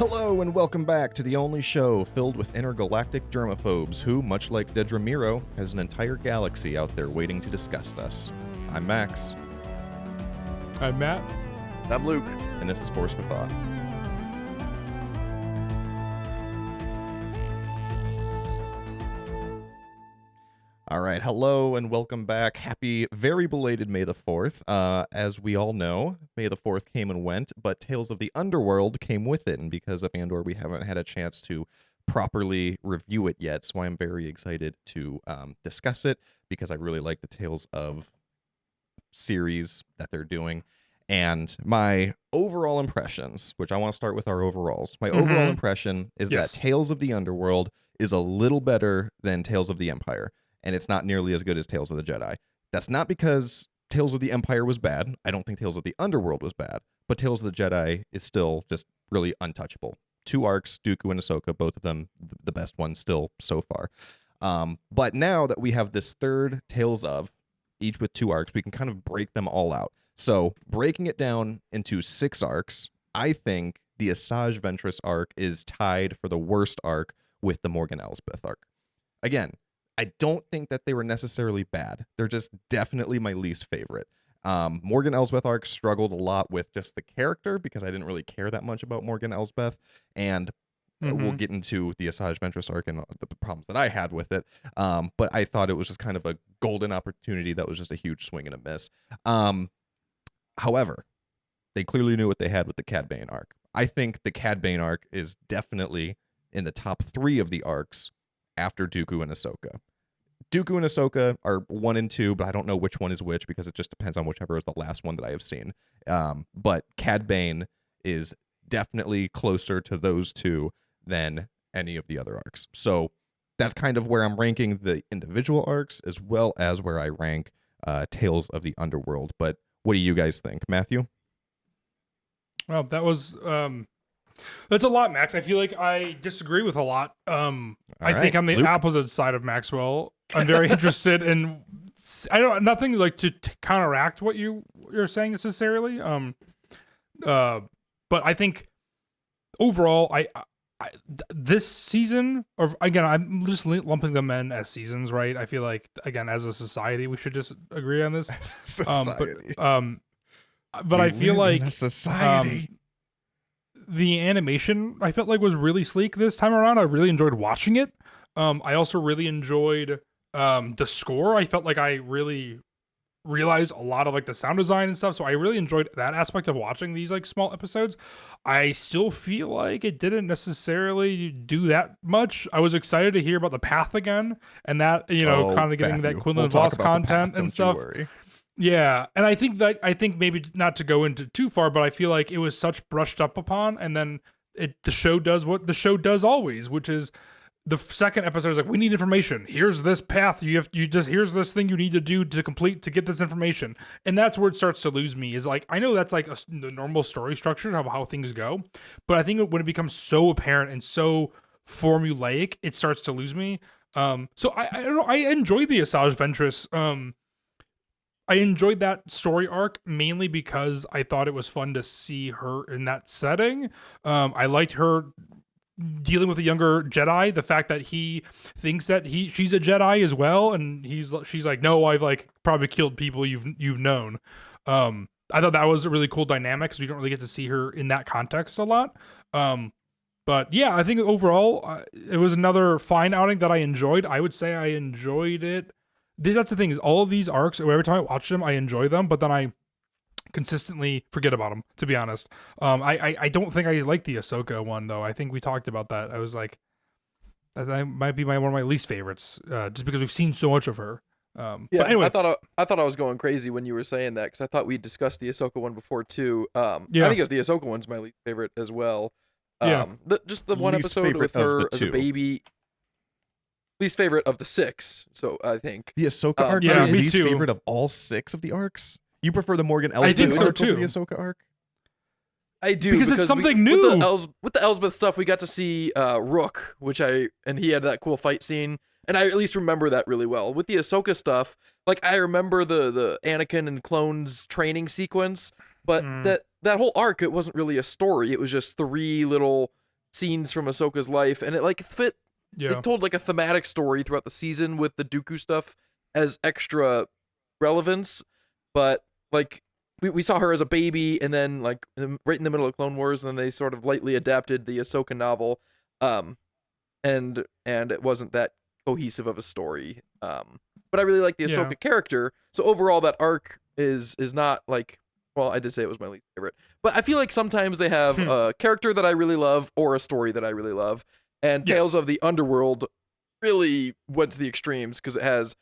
Hello and welcome back to the only show filled with intergalactic germaphobes who, much like Dedramiro, has an entire galaxy out there waiting to disgust us. I'm Max. I'm Matt. I'm Luke. And this is Force for Thought. All right, hello and welcome back. Happy, very belated May the 4th. As we all know, May the 4th came and went, but Tales of the Underworld came with it, and because of Andor, we haven't had a chance to properly review it yet, so I'm very excited to discuss it, because I really like the Tales of series that they're doing. And my overall impressions, which I want to start with our overalls, my overall impression is that Tales of the Underworld is a little better than Tales of the Empire. And it's not nearly as good as Tales of the Jedi. That's not because Tales of the Empire was bad. I don't think Tales of the Underworld was bad. But Tales of the Jedi is still just really untouchable. 2 arcs, Dooku and Ahsoka, both of them the best ones still so far. But now that we have this third Tales of, each with 2 arcs, we can kind of break them all out. So breaking it down into 6 arcs, I think the Asajj Ventress arc is tied for the worst arc with the Morgan Elsbeth arc. Again, I don't think that they were necessarily bad. They're just definitely my least favorite. Morgan Elsbeth arc struggled a lot with just the character because I didn't really care that much about Morgan Elsbeth. And we'll get into the Asajj Ventress arc and the problems that I had with it. But I thought it was just kind of a golden opportunity that was just a huge swing and a miss. However, they clearly knew what they had with the Cad Bane arc. I think the Cad Bane arc is definitely in the top 3 of the arcs after Dooku and Ahsoka. Dooku and Ahsoka are 1 and 2, but I don't know which one is which because it just depends on whichever is the last one that I have seen. But Cad Bane is definitely closer to those 2 than any of the other arcs. So that's kind of where I'm ranking the individual arcs as well as where I rank Tales of the Underworld. But what do you guys think? Matthew? Well, that was that's a lot, Max. I feel like I disagree with a lot. I think I'm the Luke? opposite side of Maxwell. I'm very interested in nothing like to counteract what you're saying necessarily. But I think overall, I this season, or again, I'm just lumping them in as seasons, right? I feel like again, as a society, we should just agree on this. Society. But I feel like in a society. The animation I felt like was really sleek this time around. I really enjoyed watching it. I also really enjoyed the score. I felt like I really realized a lot of like the sound design and stuff. So I really enjoyed that aspect of watching these like small episodes. I still feel like it didn't necessarily do that much. I was excited to hear about the path again and that, kind of getting that Quinlan Voss content and stuff. Yeah, and I think maybe not to go into too far, but I feel like it was such brushed up upon, and then the show does what the show does always, which is the second episode is like, we need information. Here's this path. Here's this thing you need to do to complete to get this information, and that's where it starts to lose me. Is like I know that's like the normal story structure of how things go, but I think when it becomes so apparent and so formulaic, it starts to lose me. So I don't know. I enjoy the Asajj Ventress. I enjoyed that story arc mainly because I thought it was fun to see her in that setting. I liked her dealing with a younger Jedi. The fact that he thinks that she's a Jedi as well, and she's like, no, I've like probably killed people you've known. I thought that was a really cool dynamic because we don't really get to see her in that context a lot. But yeah, I think overall it was another fine outing that I enjoyed. I would say I enjoyed it. That's the thing is all of these arcs, every time I watch them, I enjoy them, but then I consistently forget about them, to be honest. I don't think I like the Ahsoka one, though. I think we talked about that. I was like, that might be one of my least favorites, just because we've seen so much of her. Yeah, but anyway. I thought I was going crazy when you were saying that, because I thought we discussed the Ahsoka one before, too. Yeah. I think the Ahsoka one's my least favorite as well. Just the one Least episode with her as a 2. baby. Least favorite of the 6, so I think. The Ahsoka arc is your least favorite of all 6 of the arcs? You prefer the Morgan Elsbeth arc over the Ahsoka arc? I do, because it's something new. With the Elsbeth stuff, we got to see Rook, and he had that cool fight scene, and I at least remember that really well. With the Ahsoka stuff, like I remember the Anakin and clones training sequence, but that whole arc, it wasn't really a story. It was just 3 little scenes from Ahsoka's life, and it like fit. Yeah. It told like a thematic story throughout the season with the Dooku stuff as extra relevance, but like we saw her as a baby, and then like right in the middle of Clone Wars, and then they sort of lightly adapted the Ahsoka novel, and it wasn't that cohesive of a story. But I really like the Ahsoka Yeah. character, so overall that arc is not like, well, I did say it was my least favorite, but I feel like sometimes they have a character that I really love or a story that I really love, and Yes. Tales of the Underworld really went to the extremes because it has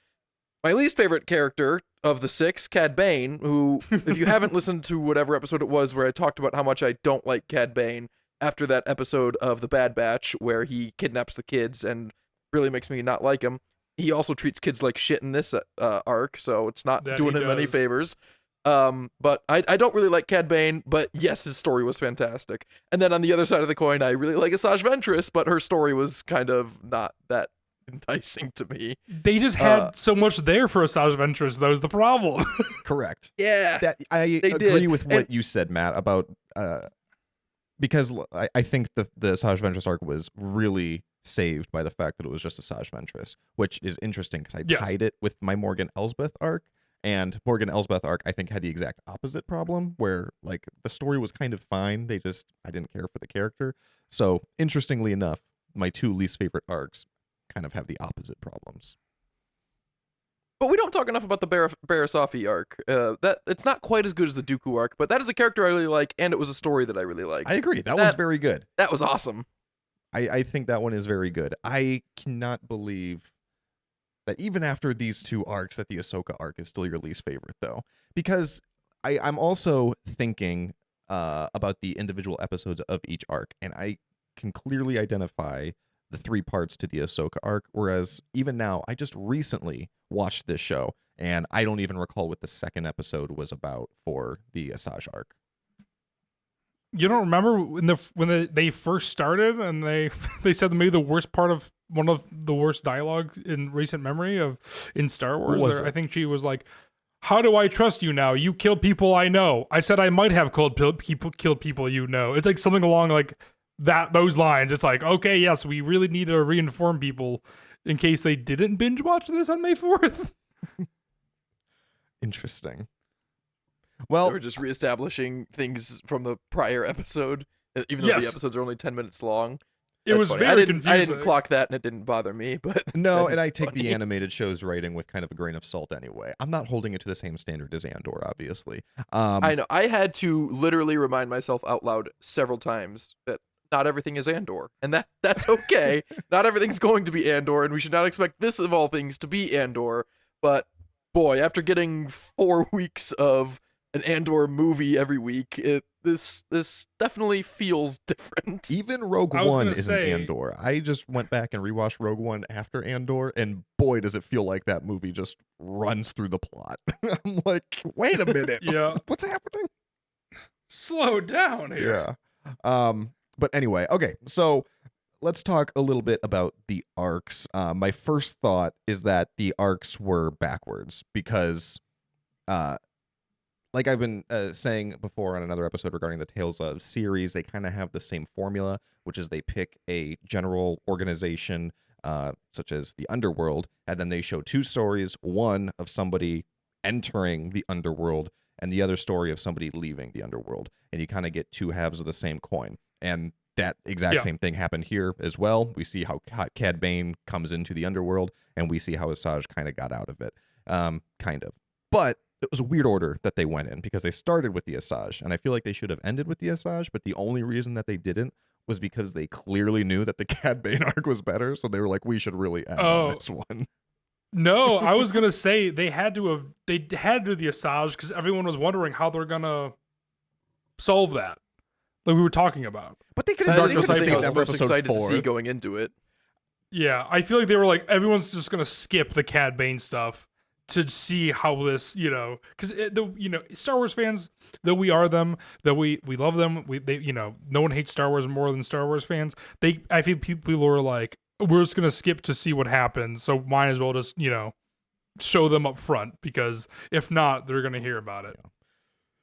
my least favorite character of the six, Cad Bane, who, if you haven't listened to whatever episode it was where I talked about how much I don't like Cad Bane after that episode of The Bad Batch where he kidnaps the kids and really makes me not like him, he also treats kids like shit in this arc, so it's not That doing he him any does. favors. But I don't really like Cad Bane, but yes, his story was fantastic. And then on the other side of the coin, I really like Asajj Ventress, but her story was kind of not that enticing to me. They just had so much there for Asajj Ventress. That was the problem. Correct. Yeah. That I They agree did. with what you said, Matt, about because I think the Asajj Ventress arc was really saved by the fact that it was just Asajj Ventress, which is interesting because I Yes. tied it with my Morgan Elsbeth arc, and Morgan Elsbeth arc I think had the exact opposite problem where like the story was kind of fine, I didn't care for the character. So interestingly enough, my two least favorite arcs kind of have the opposite problems. But we don't talk enough about the Barasafi arc. That it's not quite as good as the Dooku arc, but that is a character I really like, and it was a story that I really liked. I agree. That one's very good. That was awesome. I think that one is very good. I cannot believe that even after these two arcs, that the Ahsoka arc is still your least favorite, though, because I'm also thinking about the individual episodes of each arc, and I can clearly identify the three parts to the Ahsoka arc, whereas even now, I just recently watched this show, and I don't even recall what the second episode was about for the Asajj arc. You don't remember when they first started and they they said maybe the worst part of one of the worst dialogues in recent memory of in Star Wars. was it? I think she was like, "How do I trust you now? You killed people I know. I said I might have killed people you know." It's like something along like those lines. It's like, okay, yes, we really need to reinform people in case they didn't binge watch this on May 4th. Interesting. They Well, were just reestablishing things from the prior episode, even though Yes. the episodes are only 10 minutes long. It That's was funny. very I didn't confusing. clock that, and it didn't bother me. But no, that is and I take funny. the animated show's writing with kind of a grain of salt anyway. I'm not holding it to the same standard as Andor, obviously. I know. I had to literally remind myself out loud several times that not everything is Andor, and that's okay. Not everything's going to be Andor, and we should not expect this of all things to be Andor. But boy, after getting 4 weeks of an Andor movie every week, this definitely feels different. Even Rogue I was One gonna isn't say- Andor. I just went back and rewatched Rogue One after Andor, and boy, does it feel like that movie just runs through the plot. I'm like, wait a minute. Yeah. What's happening? Slow down here. Yeah. But anyway, okay, so let's talk a little bit about the arcs. My first thought is that the arcs were backwards because like I've been saying before on another episode regarding the Tales of series, they kind of have the same formula, which is they pick a general organization, such as the Underworld, and then they show two stories, one of somebody entering the Underworld and the other story of somebody leaving the Underworld. And you kind of get two halves of the same coin. And that exact same thing happened here as well. We see how Cad Bane comes into the Underworld, and we see how Asajj kind of got out of it. Kind of. But it was a weird order that they went in because they started with the Asajj, and I feel like they should have ended with the Asajj, but the only reason that they didn't was because they clearly knew that the Cad Bane arc was better, so they were like, we should really end on this one. No, I was gonna say they had to do the Asajj because everyone was wondering how they're gonna solve that, like we were talking about. But they could That have is Dark the Side thing I was saved most episode excited to 4. see going into it. Yeah, I feel like they were like everyone's just gonna skip the Cad Bane stuff to see how this, because Star Wars fans, though we are them, though we love them, no one hates Star Wars more than Star Wars fans. I feel people are like, we're just gonna skip to see what happens, so might as well just show them up front because if not, they're gonna hear about it.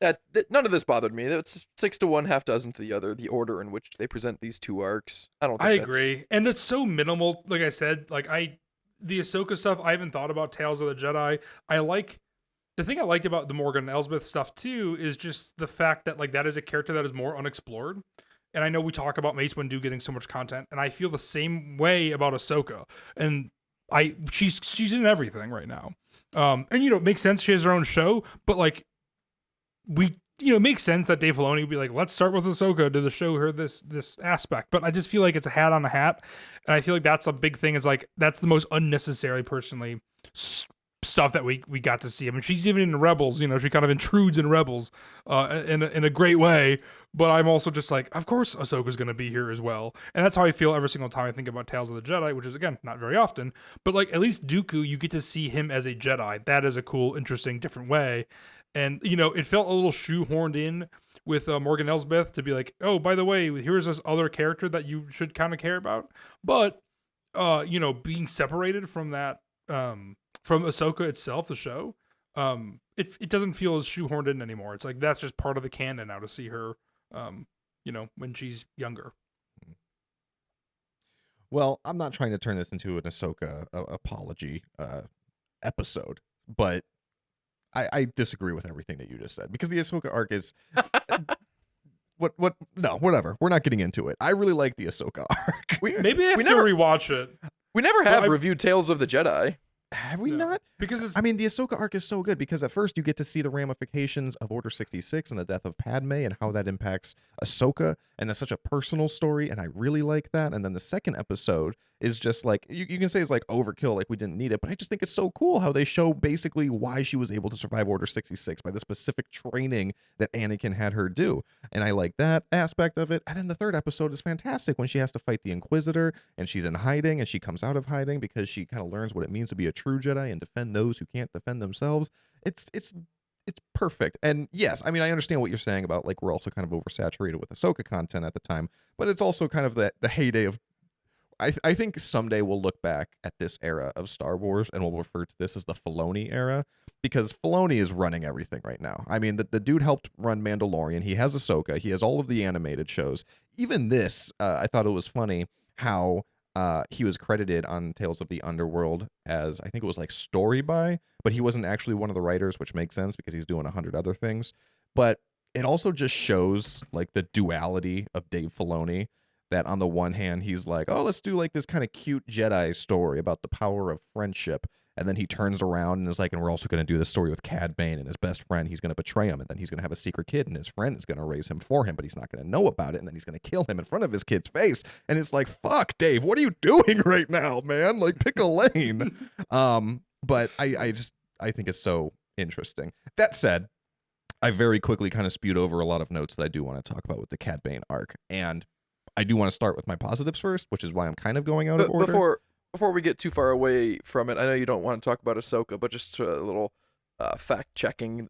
None of this bothered me. It's 6-1, half dozen to the other. The order in which they present these two arcs, I don't think I that's... agree, and it's so minimal. Like I said, the Ahsoka stuff. I haven't thought about Tales of the Jedi. I like the thing I like about the Morgan Elsbeth stuff too is just the fact that like that is a character that is more unexplored. And I know we talk about Mace Windu getting so much content, and I feel the same way about Ahsoka. And she's in everything right now. And it makes sense she has her own show, but like it makes sense that Dave Filoni would be like, let's start with Ahsoka to show her this aspect. But I just feel like it's a hat on a hat, and I feel like that's a big thing. Is like that's the most unnecessary, personally, stuff that we got to see. I mean, she's even in Rebels. She kind of intrudes in Rebels, in a great way. But I'm also just like, of course, Ahsoka's gonna be here as well, and that's how I feel every single time I think about Tales of the Jedi, which is again not very often. But like at least Dooku, you get to see him as a Jedi. That is a cool, interesting, different way. And it felt a little shoehorned in with Morgan Elsbeth to be like, oh, by the way, here's this other character that you should kind of care about. But being separated from that, from Ahsoka itself, the show, it doesn't feel as shoehorned in anymore. It's like that's just part of the canon now to see her, when she's younger. Well, I'm not trying to turn this into an Ahsoka apology episode, but I disagree with everything that you just said, because the Ahsoka arc is no, whatever. We're not getting into it. I really like the Ahsoka arc. Maybe I have to rewatch it. We never have reviewed Tales of the Jedi. Have we not? Because I mean, the Ahsoka arc is so good because at first you get to see the ramifications of Order 66 and the death of Padme and how that impacts Ahsoka, and that's such a personal story, and I really like that. And then the second episode is just like, you can say it's like overkill, like we didn't need it, but I just think it's so cool how they show basically why she was able to survive Order 66 by the specific training that Anakin had her do. And I like that aspect of it. And then the third episode is fantastic when she has to fight the Inquisitor and she's in hiding and she comes out of hiding because she kind of learns what it means to be a true Jedi and defend those who can't defend themselves. It's perfect. And yes, I mean, I understand what you're saying about like we're also kind of oversaturated with Ahsoka content at the time, but it's also kind of the heyday of I think someday we'll look back at this era of Star Wars and we'll refer to this as the Filoni era, because Filoni is running everything right now. I mean, the dude helped run Mandalorian. He has Ahsoka. He has all of the animated shows. Even this, I thought it was funny how he was credited on Tales of the Underworld as, I think it was like story by, but he wasn't actually one of the writers, which makes sense because he's doing 100 other things. But it also just shows like the duality of Dave Filoni, that on the one hand, he's like, oh, let's do like this kind of cute Jedi story about the power of friendship. And then he turns around and is like, and we're also going to do this story with Cad Bane and his best friend. He's going to betray him. And then he's going to have a secret kid and his friend is going to raise him for him, but he's not going to know about it. And then he's going to kill him in front of his kid's face. And it's like, fuck, Dave, what are you doing right now, man? Like, pick a lane. But I think it's so interesting. That said, I very quickly kind of spewed over a lot of notes that I do want to talk about with the Cad Bane arc. And I do want to start with my positives first, which is why I'm kind of going out of order. Before we get too far away from it, I know you don't want to talk about Ahsoka, but just a little fact checking.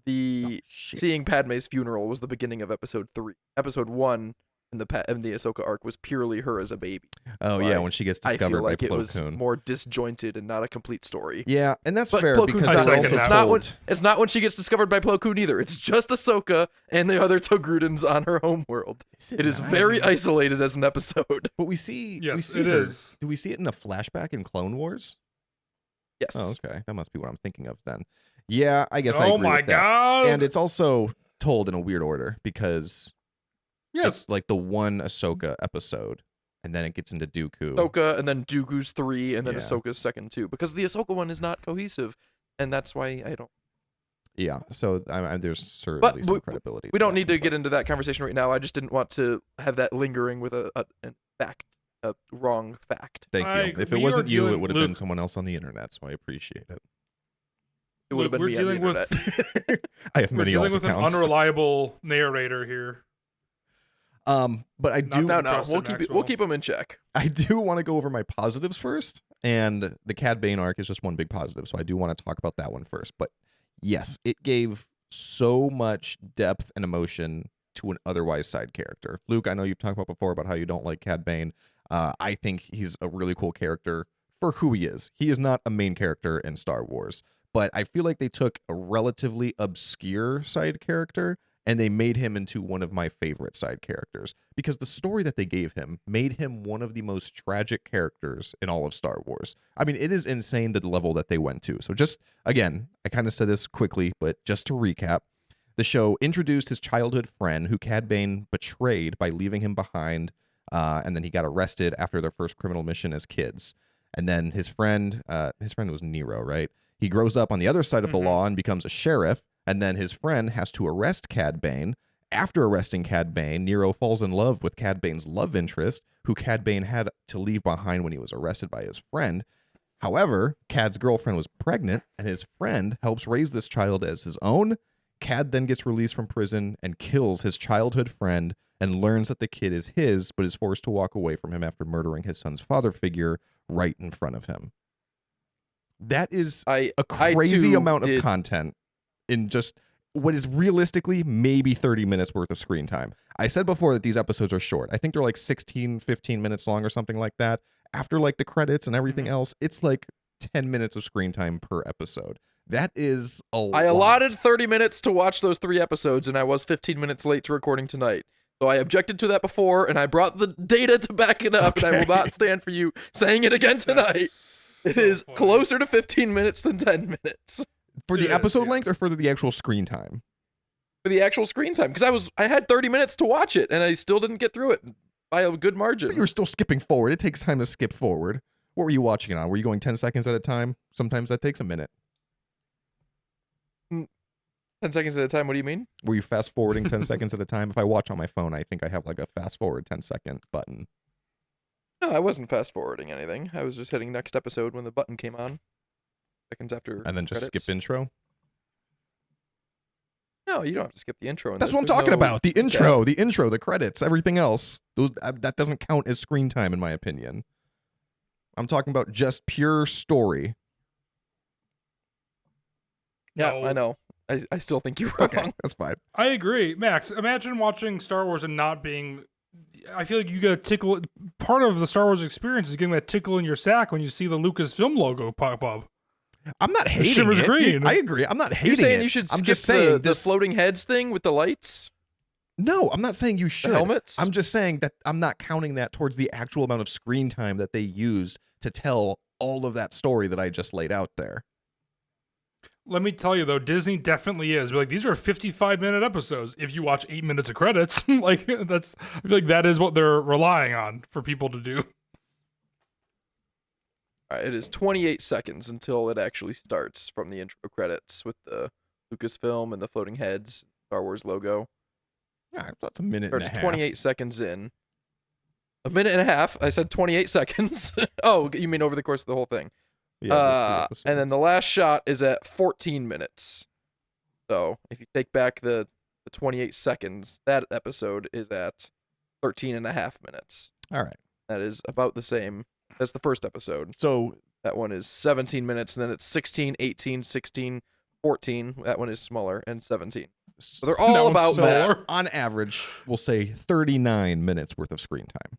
Seeing Padme's funeral was the beginning of episode 3. Episode 1 in the Ahsoka arc was purely her as a baby. Oh yeah, when she gets discovered I feel like by it Plo was Koon. more disjointed and not a complete story. Yeah, and that's But fair Plo because Koon's they're not, also it's not when she gets discovered by Plo Koon either. It's just Ahsoka and the other Togrudans on her home world. It is very isolated as an episode. But we see, yes, it her. Is. Do we see it in a flashback in Clone Wars? Yes. Oh, okay, that must be what I'm thinking of then. Yeah, I guess I agree Oh my with that. god! And it's also told in a weird order because it's like the one Ahsoka episode, and then it gets into Dooku. Ahsoka, and then Dooku's 3, and then Yeah. Ahsoka's second 2. Because the Ahsoka one is not cohesive, and that's why I don't. Yeah, so there's certainly some credibility. We don't need to get into that conversation right now. I just didn't want to have that lingering with a wrong fact. Thank you. If it wasn't you, it would have been someone else on the internet, so I appreciate it. It would have been me on the internet. I have many alt We're dealing with accounts. an unreliable narrator here. But I do. No, we'll keep them in check. I do want to go over my positives first, and the Cad Bane arc is just one big positive, so I do want to talk about that one first. But yes, it gave so much depth and emotion to an otherwise side character. Luke, I know you've talked about before about how you don't like Cad Bane. I think he's a really cool character for who he is. He is not a main character in Star Wars, but I feel like they took a relatively obscure side character and they made him into one of my favorite side characters because the story that they gave him made him one of the most tragic characters in all of Star Wars. I mean, it is insane the level that they went to. So just again, I kind of said this quickly, but just to recap, the show introduced his childhood friend who Cad Bane betrayed by leaving him behind, and then he got arrested after their first criminal mission as kids. And then his friend was Nero, right? He grows up on the other side of the law and becomes a sheriff, and then his friend has to arrest Cad Bane. After arresting Cad Bane, Nero falls in love with Cad Bane's love interest, who Cad Bane had to leave behind when he was arrested by his friend. However, Cad's girlfriend was pregnant, and his friend helps raise this child as his own. Cad then gets released from prison and kills his childhood friend and learns that the kid is his, but is forced to walk away from him after murdering his son's father figure right in front of him. That is a crazy amount of content in just what is realistically maybe 30 minutes worth of screen time. I said before that these episodes are short. I think they're like 16, 15 minutes long or something like that. After like the credits and everything else, it's like 10 minutes of screen time per episode. That is a lot. I allotted 30 minutes to watch those 3 episodes, and I was 15 minutes late to recording tonight. So I objected to that before, and I brought the data to back it up, and I will not stand for you saying it again tonight. It is closer to 15 minutes than 10 minutes. For the episode length or for the actual screen time? For the actual screen time, because I had 30 minutes to watch it, and I still didn't get through it by a good margin. But you're still skipping forward. It takes time to skip forward. What were you watching it on? Were you going 10 seconds at a time? Sometimes that takes a minute. 10 seconds at a time, what do you mean? Were you fast forwarding 10 seconds at a time? If I watch on my phone, I think I have like a fast forward 10-second button. No, I wasn't fast forwarding anything. I was just hitting next episode when the button came on. Seconds after. And then just credits. skip intro? No, you don't have to skip the intro. That's what I'm talking about. The intro, the credits, everything else. That doesn't count as screen time in my opinion. I'm talking about just pure story. Yeah, No. I know. I still think you're wrong. Okay, that's fine. I agree. Max, imagine watching Star Wars and not being... I feel like you get a tickle... Part of the Star Wars experience is getting that tickle in your sack when you see the Lucasfilm logo pop up. I'm not hating shimmer's it. green. I agree. I'm not hating You're saying it. you should I'm skip just saying the floating heads thing with the lights? No, I'm not saying you should. The helmets? I'm just saying that I'm not counting that towards the actual amount of screen time that they used to tell all of that story that I just laid out there. Let me tell you though, Disney definitely is. Like, these are 55-minute episodes. If you watch 8 minutes of credits, like I feel like that is what they're relying on for people to do. All right, it is 28 seconds until it actually starts from the intro credits with the Lucasfilm and the floating heads, Star Wars logo. Yeah, that's a minute Starts and a half. 28 seconds in. A minute and a half. I said 28 seconds. Oh, you mean over the course of the whole thing? Yeah, And then the last shot is at 14 minutes. So if you take back the 28 seconds, that episode is at 13 and a half minutes. All right. That is about the same. That's the first episode. So That one is 17 minutes, and then it's 16, 18, 16, 14. That one is smaller, and 17. So they're all about that. On average, we'll say 39 minutes worth of screen time.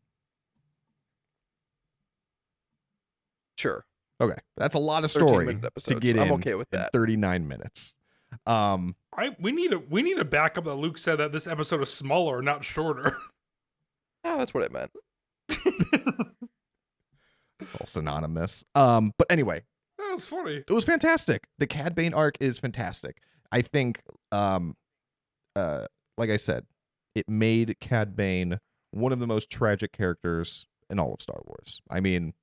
Sure. Okay, that's a lot of 13 story minute to episodes. get in. I'm okay with in that. 39 minutes. We need a backup that Luke said that this episode is smaller, not shorter. Oh, that's what I meant. All synonymous. But anyway, That was funny. it was fantastic. The Cad Bane arc is fantastic. I think, like I said, it made Cad Bane one of the most tragic characters in all of Star Wars. I mean,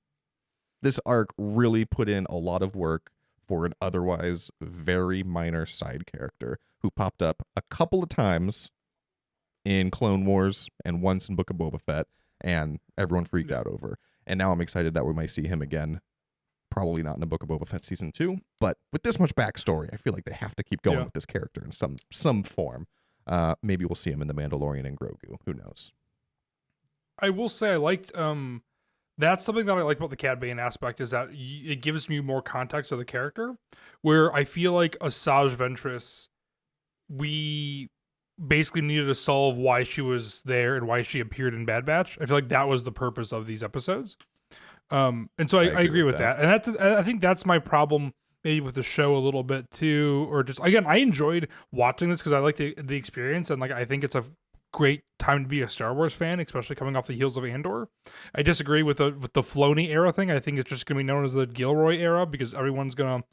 this arc really put in a lot of work for an otherwise very minor side character who popped up a couple of times in Clone Wars and once in Book of Boba Fett, and everyone freaked out over. And now I'm excited that we might see him again. Probably not in the Book of Boba Fett season 2, but with this much backstory, I feel like they have to keep going with this character in some form. Maybe we'll see him in The Mandalorian and Grogu. Who knows? I will say I liked that's something that I like about the Cad Bane aspect is that it gives me more context of the character, where I feel like Asajj Ventress, we basically needed to solve why she was there and why she appeared in Bad Batch. I feel like that was the purpose of these episodes. And so I agree with that. And I think that's my problem maybe with the show a little bit too, or just again, I enjoyed watching this because I like the experience, and like I think it's a great time to be a Star Wars fan, especially coming off the heels of Andor. I disagree with the Filoni era thing. I think it's just going to be known as the Gilroy era because everyone's gonna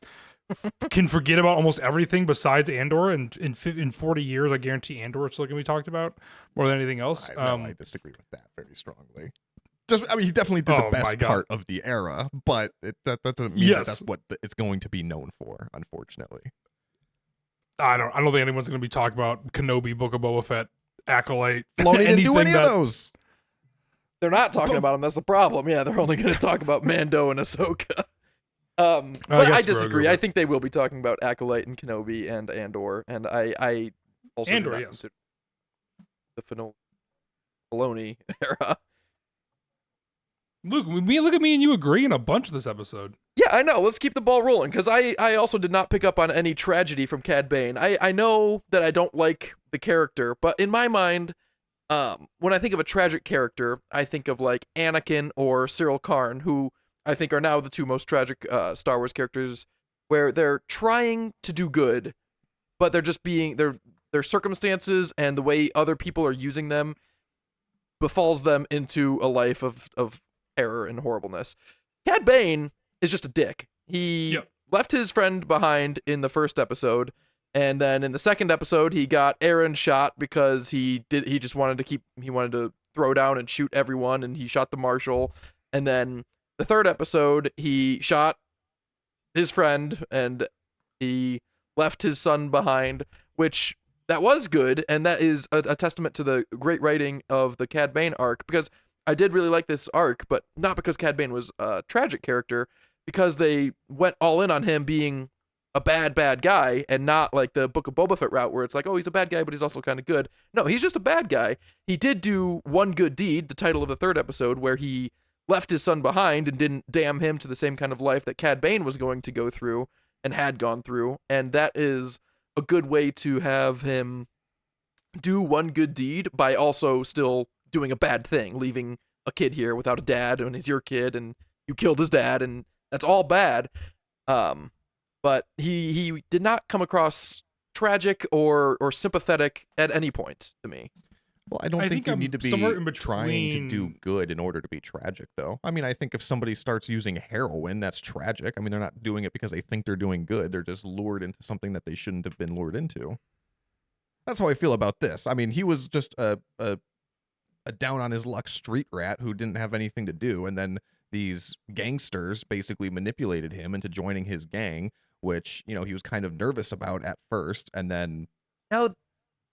can forget about almost everything besides Andor, and in 40 years, I guarantee Andor is still going to be talked about more than anything else. I disagree with that very strongly. I mean, he definitely did the best part of the era, but that doesn't mean that that's what it's going to be known for, unfortunately. I don't think anyone's going to be talking about Kenobi, Book of Boba Fett, Acolyte. Filoni didn't do any of those. They're not talking about him. That's the problem. Yeah, they're only going to talk about Mando and Ahsoka. But I disagree. I think they will be talking about Acolyte and Kenobi and Andor, and I also Andor, do not yes. consider the Filoni era. Luke, look at me and you agree in a bunch of this episode. Yeah, I know. Let's keep the ball rolling, because I also did not pick up on any tragedy from Cad Bane. I know that I don't like the character, but in my mind, when I think of a tragic character, I think of like Anakin or Cyril Karn, who I think are now the two most tragic Star Wars characters, where they're trying to do good, but they're just being their circumstances and the way other people are using them befalls them into a life of terror and horribleness. Cad Bane is just a dick. He left his friend behind in the first episode, and then in the second episode he got Aaron shot because he wanted to throw down and shoot everyone, and he shot the marshal. And then the third episode he shot his friend and he left his son behind, which that was good, and that is a testament to the great writing of the Cad Bane arc, because I did really like this arc, but not because Cad Bane was a tragic character, because they went all in on him being a bad guy, and not like the Book of Boba Fett route where it's like, oh, he's a bad guy, but he's also kind of good. No, he's just a bad guy. He did do one good deed, the title of the third episode, where he left his son behind and didn't damn him to the same kind of life that Cad Bane was going to go through and had gone through, and that is a good way to have him do one good deed by also still doing a bad thing, leaving a kid here without a dad, and he's your kid, and you killed his dad, and that's all bad. But he did not come across tragic or sympathetic at any point to me. Well, I don't think you need to be trying to do good in order to be tragic, though. I mean, I think if somebody starts using heroin, that's tragic. I mean, they're not doing it because they think they're doing good. They're just lured into something that they shouldn't have been lured into. That's how I feel about this. I mean, he was just a down on his luck street rat who didn't have anything to do, and then these gangsters basically manipulated him into joining his gang, which, you know, he was kind of nervous about at first, and then... No,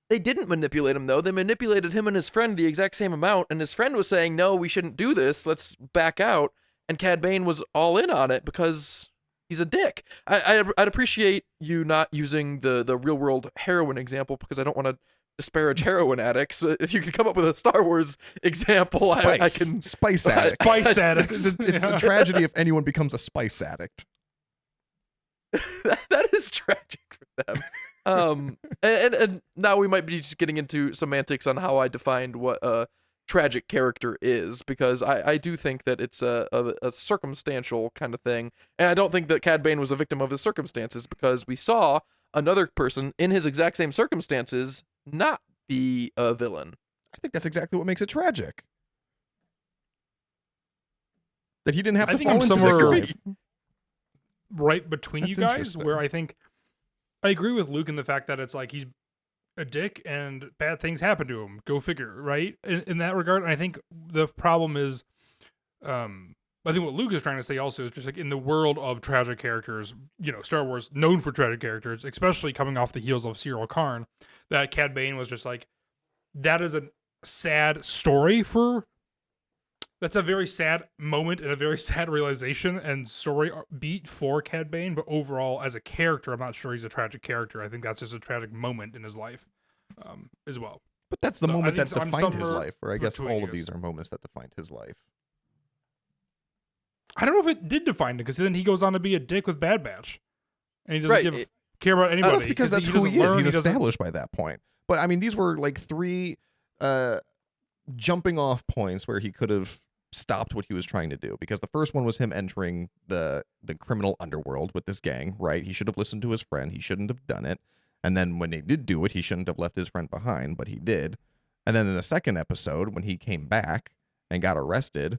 they didn't manipulate him, though. They manipulated him and his friend the exact same amount, and his friend was saying, no, we shouldn't do this, let's back out, and Cad Bane was all in on it because he's a dick. I'd appreciate you not using the real-world heroin example, because I don't want to disparage heroin addicts. If you could come up with a Star Wars example, I can... Spice addict. Spice addict. It's a tragedy if anyone becomes a spice addict. That is tragic for them. And now we might be just getting into semantics on how I defined what a tragic character is, because I do think that it's a circumstantial kind of thing, and I don't think that Cad Bane was a victim of his circumstances, because we saw another person in his exact same circumstances not be a villain. I think that's exactly what makes it tragic. That he didn't have to fall into this life. Right between you guys, where I think I agree with Luke in the fact that it's like he's a dick and bad things happen to him. Go figure, right? In that regard, and I think the problem is, I think what Luke is trying to say also is just like in the world of tragic characters, you know, Star Wars known for tragic characters, especially coming off the heels of Cyril Karn, that Cad Bane was just like, that is a sad story for. That's a very sad moment and a very sad realization and story beat for Cad Bane, but overall, as a character, I'm not sure he's a tragic character. I think that's just a tragic moment in his life, as well. But that's the moment that defined his life, or I guess all of these are moments that defined his life. I don't know if it did define it, because then he goes on to be a dick with Bad Batch, and he doesn't care about anybody. That's because that's who he is. He's established by that point. But I mean, these were like three jumping off points where he could have stopped what he was trying to do, because the first one was him entering the criminal underworld with this gang, right? He should have listened to his friend. He shouldn't have done it. And then when they did do it, he shouldn't have left his friend behind, but he did. And then in the second episode, when he came back and got arrested,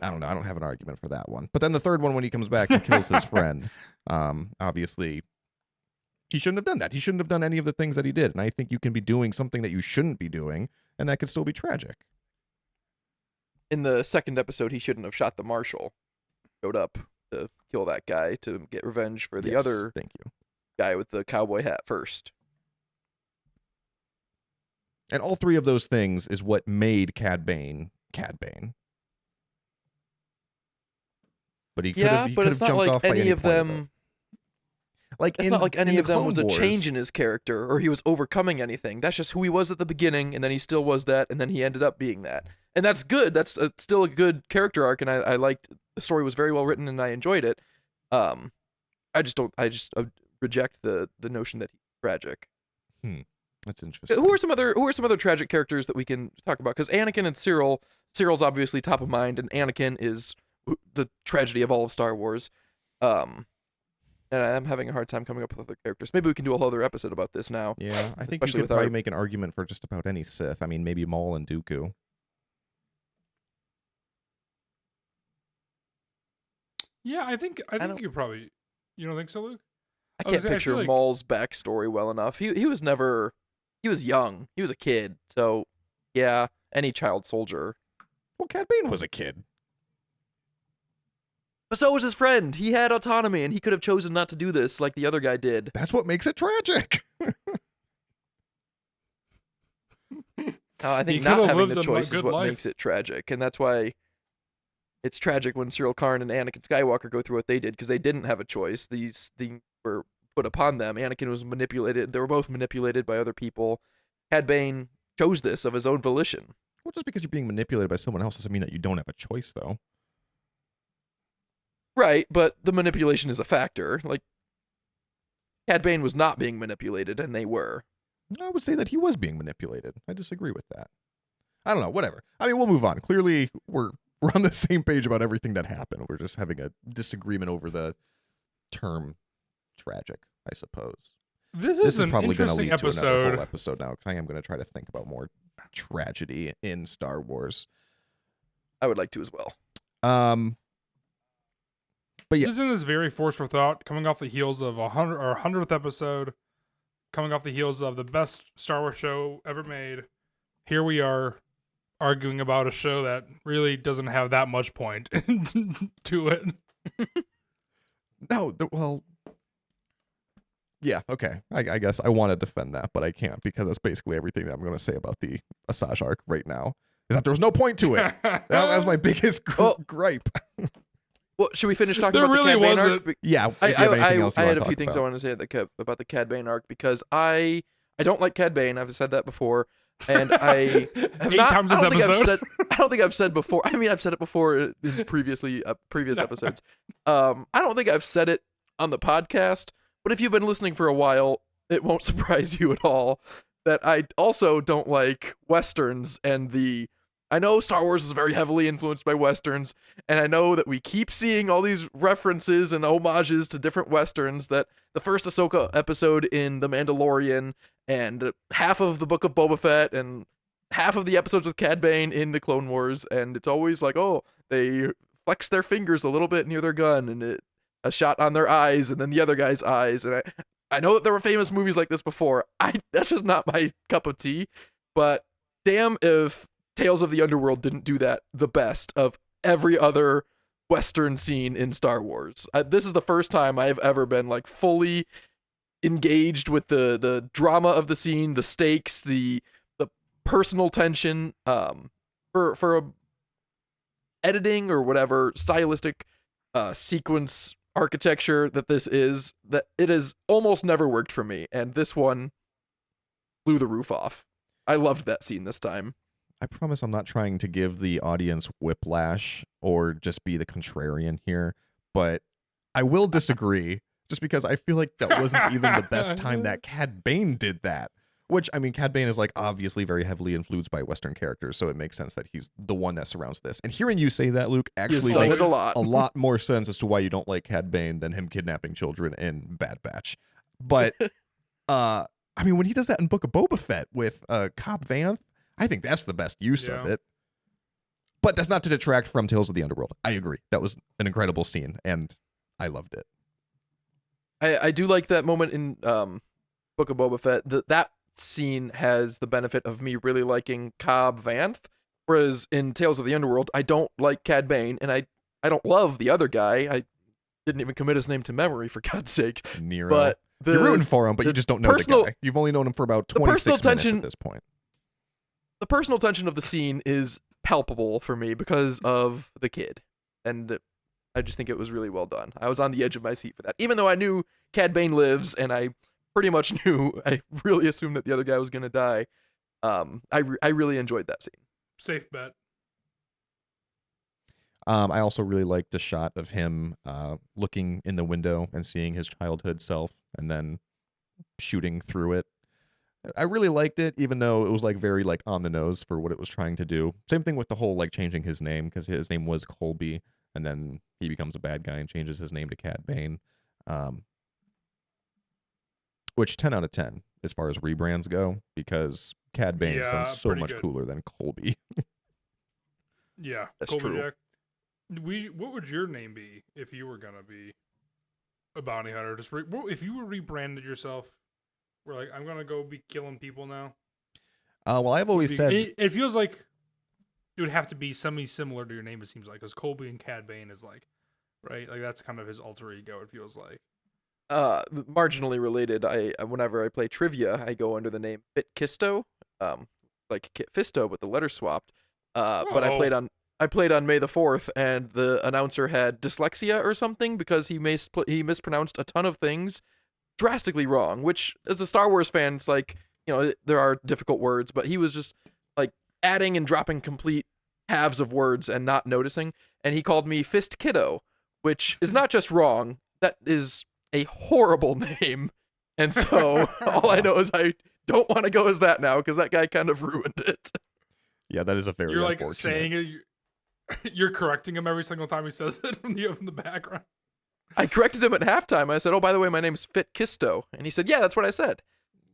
I don't know. I don't have an argument for that one. But then the third one, when he comes back and kills his friend, obviously he shouldn't have done that. He shouldn't have done any of the things that he did. And I think you can be doing something that you shouldn't be doing, and that could still be tragic. In the second episode, he shouldn't have shot the marshal. Showed up to kill that guy to get revenge for the Yes, other thank you. guy with the cowboy hat first. And all three of those things is what made Cad Bane Cad Bane. But he could have but it's not jumped like off by any of point them. Like It's not like any of them was a change in his character or he was overcoming anything. That's just who he was at the beginning, and then he still was that, and then he ended up being that. And that's good. That's still a good character arc, and I liked the story was very well written, and I enjoyed it. I just reject the notion that he's tragic. That's interesting. Who are some other tragic characters that we can talk about? Because Anakin and Cyril's obviously top of mind, and Anakin is the tragedy of all of Star Wars. And I'm having a hard time coming up with other characters. Maybe we can do a whole other episode about this now. Yeah, I think Especially you could with probably our- make an argument for just about any Sith. I mean, maybe Maul and Dooku. Yeah, I think don't- you probably. You don't think so, Luke? I I was can't gonna say, I picture feel like- Maul's backstory well enough. He was never. He was young. He was a kid. So yeah, any child soldier. Well, Cad Bane was a kid. But so was his friend. He had autonomy, and he could have chosen not to do this like the other guy did. That's what makes it tragic. I think He not could've having lived the a choice is good what life. makes it tragic, and that's why it's tragic when Cyril Karn and Anakin Skywalker go through what they did because they didn't have a choice. These things were put upon them. Anakin was manipulated. They were both manipulated by other people. Cad Bane chose this of his own volition. Well, just because you're being manipulated by someone else doesn't mean that you don't have a choice, though. Right, but the manipulation is a factor. Like, Cad Bane was not being manipulated, and they were. I would say that he was being manipulated. I disagree with that. I don't know, whatever. I mean, we'll move on. Clearly, we're on the same page about everything that happened. We're just having a disagreement over the term tragic, I suppose. This This is is an probably going to interesting lead to another episode. whole episode now, because I am going to try to think about more tragedy in Star Wars. I would like to as well. But yeah, Isn't this very forceful thought coming off the heels of 100th episode, coming off the heels of the best Star Wars show ever made? Here we are arguing about a show that really doesn't have that much point to it. no, well, yeah, okay. I guess I want to defend that, but I can't because that's basically everything that I'm going to say about the Asajj arc right now. Is that there was no point to it. That was my biggest gripe. Well, should we finish talking There about really the Cad Bane wasn't. arc? Yeah, if you have anything else you I wanna had a talk few things I about. wanted to say about the Cad Bane arc because I don't like Cad Bane. I've said that before, and I have 8 not. times I this don't think I've episode. said. I don't think I've said before. I mean, I've said it before in previous episodes. I don't think I've said it on the podcast, but if you've been listening for a while, it won't surprise you at all that I also don't like westerns and the. I know Star Wars was very heavily influenced by westerns, and I know that we keep seeing all these references and homages to different westerns. That the first Ahsoka episode in The Mandalorian, and half of the Book of Boba Fett, and half of the episodes with Cad Bane in the Clone Wars, and it's always like, oh, they flex their fingers a little bit near their gun, and a shot on their eyes, and then the other guy's eyes, and I know that there were famous movies like this before. That's just not my cup of tea, but damn if Tales of the Underworld didn't do that the best of every other Western scene in Star Wars. This is the first time I've ever been like fully engaged with the drama of the scene, the stakes, the personal tension. For a editing or whatever stylistic sequence architecture that this is, that it has almost never worked for me, and this one blew the roof off. I loved that scene this time. I promise I'm not trying to give the audience whiplash or just be the contrarian here, but I will disagree just because I feel like that wasn't even the best time that Cad Bane did that. Which, I mean, Cad Bane is like obviously very heavily influenced by Western characters, so it makes sense that he's the one that surrounds this. And hearing you say that, Luke, He has actually done makes it a lot. a lot more sense as to why you don't like Cad Bane than him kidnapping children in Bad Batch. But I mean, when he does that in Book of Boba Fett with Cobb Vanth, I think that's the best use of Yeah. it. But that's not to detract from Tales of the Underworld. I agree. That was an incredible scene, and I loved it. I do like that moment in Book of Boba Fett. That scene has the benefit of me really liking Cobb Vanth, whereas in Tales of the Underworld, I don't like Cad Bane, and I don't love the other guy. I didn't even commit his name to memory, for God's sake. Nero. But You're rooting for him, but you just don't know personal- the guy. You've only known him for about the 26 personal minutes tension- at this point. the personal tension of the scene is palpable for me because of the kid, and I just think it was really well done. I was on the edge of my seat for that, even though I knew Cad Bane lives, and I pretty much knew. I really assumed that the other guy was gonna die. I really enjoyed that scene. Safe bet. I also really liked the shot of him looking in the window and seeing his childhood self and then shooting through it. I really liked it, even though it was like very like on the nose for what it was trying to do. Same thing with the whole like changing his name, because his name was Colby, and then he becomes a bad guy and changes his name to Cad Bane. Which 10 out of 10 as far as rebrands go, because Cad Bane Yeah, sounds so pretty much good. cooler than Colby. Yeah, That's Colby true. Jack. What would your name be if you were gonna be a bounty hunter? If you were rebranded yourself, we're like, I'm gonna go be killing people now. Well, I've always said It feels like it would have to be something similar to your name. It seems like, because Colby and Cad Bane is like, right, like that's kind of his alter ego. It feels like. Marginally related. Whenever I play trivia, I go under the name Bit Kisto, like Kit Fisto, but the letter swapped. But I played on May the 4th, and the announcer had dyslexia or something because he mispronounced a ton of things drastically wrong. Which, as a Star Wars fan, it's like, there are difficult words, but he was just like adding and dropping complete halves of words and not noticing. And he called me Fist Kiddo, which is not just wrong. That is a horrible name. And so all I know is I don't want to go as that now, because that guy kind of ruined it. yeah, that is a very You're like unfortunate. saying it. You're correcting him every single time he says it from the background. I corrected him at halftime. I said, "Oh, by the way, my name's Fit Kisto," and he said, "Yeah, that's what I said."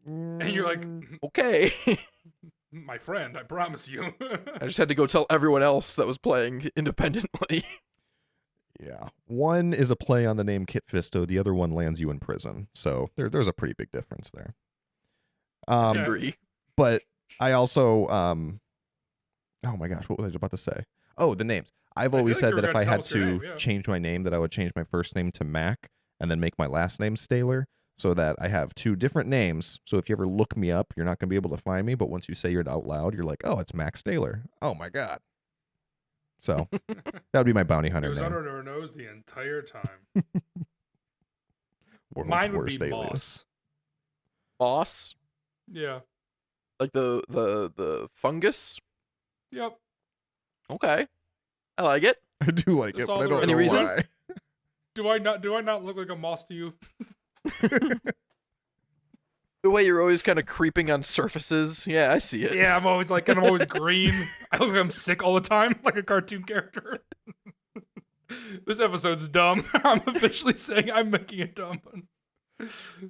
And you're like, Okay. my friend, I promise you. I just had to go tell everyone else that was playing independently. Yeah. One is a play on the name Kit Fisto. The other one lands you in prison. So there's a pretty big difference there. I Yeah. agree. But I also, oh my gosh, what was I about to say? Oh, the names. I've I always feel like said you that were if gonna I tell had us your to name, yeah. change my name, that I would change my first name to Mac and then make my last name Staler, so that I have two different names. So if you ever look me up, you're not going to be able to find me. But once you say it out loud, you're like, oh, it's Max Staler. Oh my God. So that would be my bounty It hunter was name. under our nose the entire time. World's Mine would worst be alias. Moss, Yeah. like the fungus. Yep. Okay, I like it. I do like That's it, all but I there don't is. know Any reason? why. Do I not look like a moss to you? The way you're always kind of creeping on surfaces. Yeah, I see it. Yeah, I'm always green. I look like I'm sick all the time, like a cartoon character. This episode's dumb. I'm officially saying I'm making it dumb.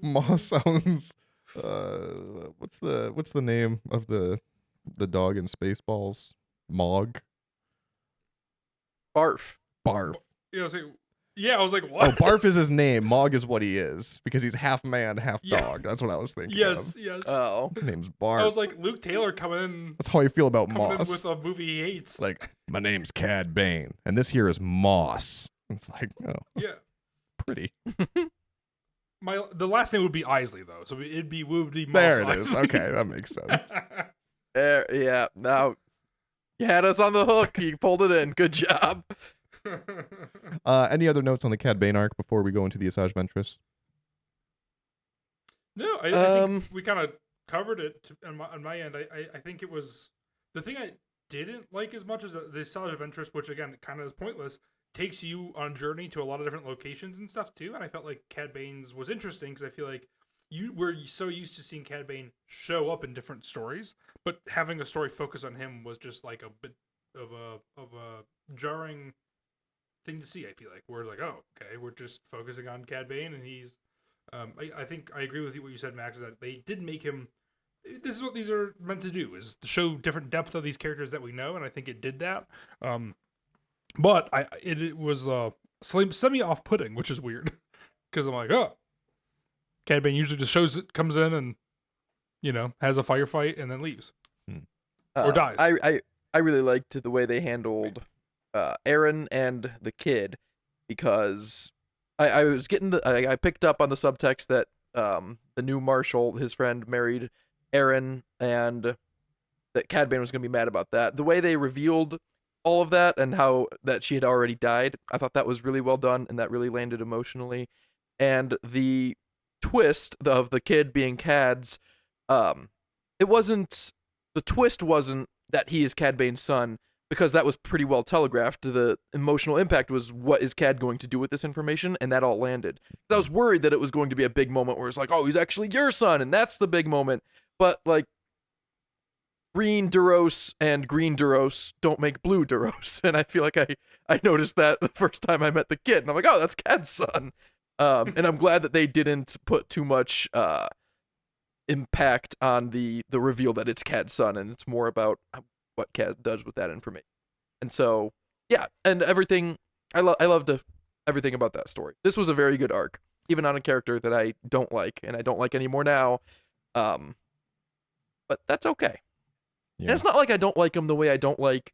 Moss sounds. What's the name of the dog in Spaceballs? Mog. Barf. Barf. You know, yeah, I was like, Oh, what? Barf is his name. Mog is what he is, because he's half man, half Yeah. dog. That's what I was thinking. Yes, of. yes. Oh, His name's I Barf. was like, Luke Taylor coming That's how I feel about in Moss. with a movie he hates. Like, my name's Cad Bane, and this here is Moss. It's like, oh, Yeah. pretty. The last name would be Isley though, so it'd be Moss There it is. Isley. Okay, that makes sense. there. Yeah. Now you had us on the hook. You pulled it in. Good job. Any other notes on the Cad Bane arc before we go into the Asajj Ventress? No, I think we kind of covered it on my end. I think it was the thing I didn't like as much as the Asajj Ventress, which again kind of is pointless, takes you on a journey to a lot of different locations and stuff too. And I felt like Cad Bane's was interesting because I feel like we're so used to seeing Cad Bane show up in different stories, but having a story focus on him was just like a bit of a jarring thing to see. I feel like we're like, oh, okay, we're just focusing on Cad Bane, and he's. I think I agree with you what you said, Max. Is that they did make him. This is what these are meant to do: is to show different depth of these characters that we know, and I think it did that. But it was semi off putting, which is weird because I'm like, oh, Cad Bane usually just shows it, comes in, and has a firefight and then leaves or dies. I really liked the way they handled Aaron and the kid, because I was getting I picked up on the subtext that the new marshal, his friend, married Aaron, and that Cad Bane was going to be mad about that. The way they revealed all of that and how that she had already died, I thought that was really well done, and that really landed emotionally. And the twist of the kid being Cad's, it wasn't, the twist wasn't that he is Cad Bane's son, because that was pretty well telegraphed. The emotional impact was, what is Cad going to do with this information? And that all landed. I was worried that it was going to be a big moment where it's like, oh, he's actually your son, and that's the big moment. But like, green Duros and green Duros don't make blue Duros. And I feel like I noticed that the first time I met the kid, and I'm like, oh, that's Cad's son. And I'm glad that they didn't put too much impact on the reveal that it's Cad's son, and it's more about what Cad does with that information. And so, yeah, and everything, I loved everything about that story. This was a very good arc, even on a character that I don't like, and I don't like anymore now. But that's okay. Yeah. And it's not like I don't like him the way I don't like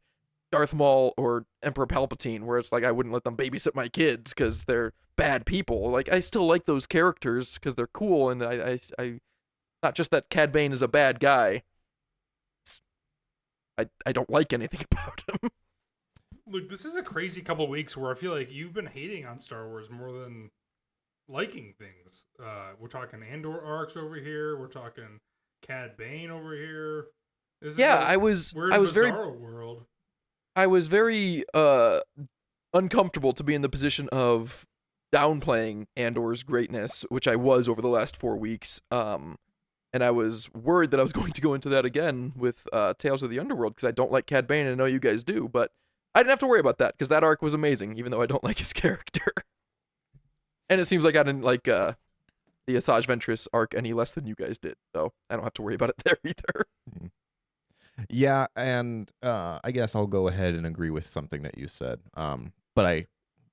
Darth Maul or Emperor Palpatine, where it's like I wouldn't let them babysit my kids because they're bad people. Like, I still like those characters because they're cool, and I not just that Cad Bane is a bad guy. I don't like anything about him. Look, this is a crazy couple of weeks where I feel like you've been hating on Star Wars more than liking things. We're talking Andor arcs over here. We're talking Cad Bane over here. Yeah, I was very world. I was very uncomfortable to be in the position of downplaying Andor's greatness, which I was over the last 4 weeks. And I was worried that I was going to go into that again with Tales of the Underworld, because I don't like Cad Bane, and I know you guys do, but I didn't have to worry about that because that arc was amazing, even though I don't like his character. And it seems like I didn't like the Asajj Ventress arc any less than you guys did, so I don't have to worry about it there either. Yeah, and I guess I'll go ahead and agree with something that you said. But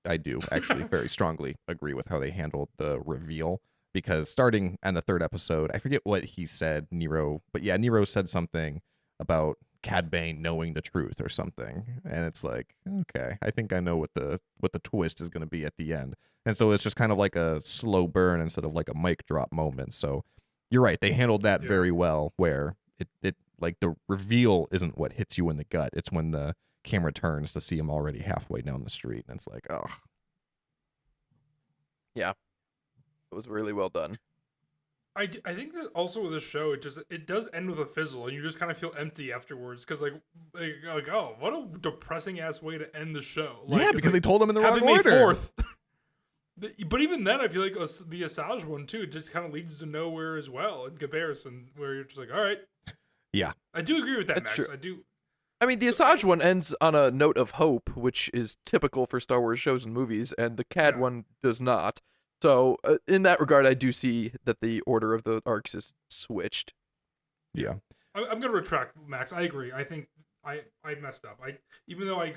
I do actually very strongly agree with how they handled the reveal, because starting on the third episode, I forget what he said, Nero, but yeah, Nero said something about Cad Bane knowing the truth or something, and it's like, okay, I think I know what the twist is going to be at the end. And so it's just kind of like a slow burn instead of like a mic drop moment. So you're right, they handled that very well, where it like the reveal isn't what hits you in the gut. It's when the camera turns to see him already halfway down the street, and it's like, oh. Yeah. It was really well done. I think that also with this show, it does end with a fizzle, and you just kind of feel empty afterwards, because like oh, what a depressing ass way to end the show. Like, yeah, because they told him in the Happy wrong May order. 4th. But even then, I feel like the Asajj one too just kind of leads to nowhere as well in comparison, where you're just like, all right. Yeah, I do agree with that, That's Max. true. I do. I mean, the Asajj one ends on a note of hope, which is typical for Star Wars shows and movies, and the Cad one does not. So, in that regard, I do see that the order of the arcs is switched. Yeah. I'm gonna retract, Max. I agree. I think I messed up. Even though I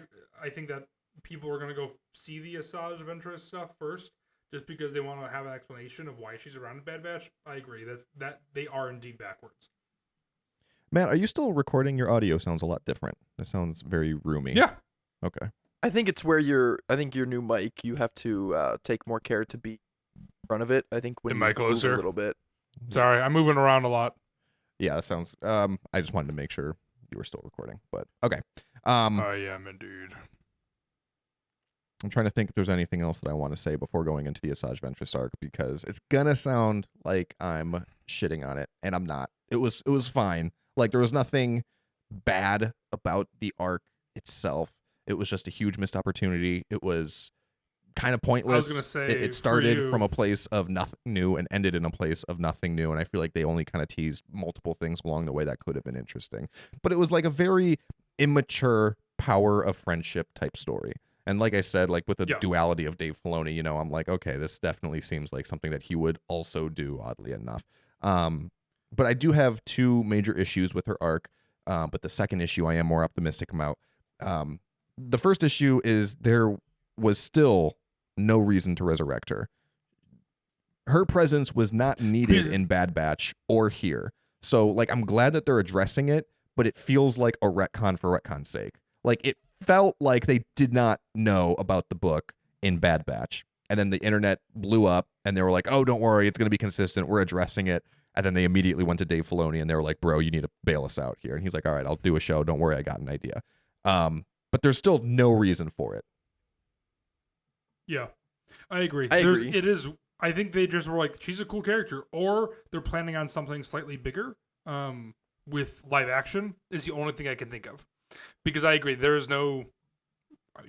think that people are gonna go see the Asajj Ventress stuff first, just because they want to have an explanation of why she's around in Bad Batch. I agree. That they are indeed backwards. Matt, are you still recording? Your audio sounds a lot different. It sounds very roomy. Yeah. Okay. I think it's where I think your new mic, you have to take more care to be in front of it. I think when Am you I move closer? a little bit. Sorry, I'm moving around a lot. Yeah, that sounds. I just wanted to make sure you were still recording, but okay. I am indeed. I'm trying to think if there's anything else that I want to say before going into the Asajj Ventress arc, because it's gonna sound like I'm shitting on it, and I'm not. It was fine. Like, there was nothing bad about the arc itself. It was just a huge missed opportunity. It was kind of I pointless. was gonna say It for started from you, a place of nothing new and ended in a place of nothing new, and I feel like they only kind of teased multiple things along the way that could have been interesting. But it was like a very immature power of friendship type story. And like I said, like with the yeah, duality of Dave Filoni, you know, I'm like, okay, this definitely seems like something that he would also do, oddly enough. But I do have two major issues with her arc. But the second issue I am more optimistic about. The first issue is there was still no reason to resurrect her. Her presence was not needed in Bad Batch or here. So, like, I'm glad that they're addressing it, but it feels like a retcon for retcon's sake. Like, it felt like they did not know about the book in Bad Batch. And then the internet blew up and they were like, oh, don't worry, it's going to be consistent. We're addressing it. And then they immediately went to Dave Filoni and they were like, bro, you need to bail us out here. And he's like, all right, I'll do a show. Don't worry, I got an idea. But there's still no reason for it. yeah, I agree. I agree. It is. I think they just were like, she's a cool character, or they're planning on something slightly bigger. With live action is the only thing I can think of, because I agree. There is no.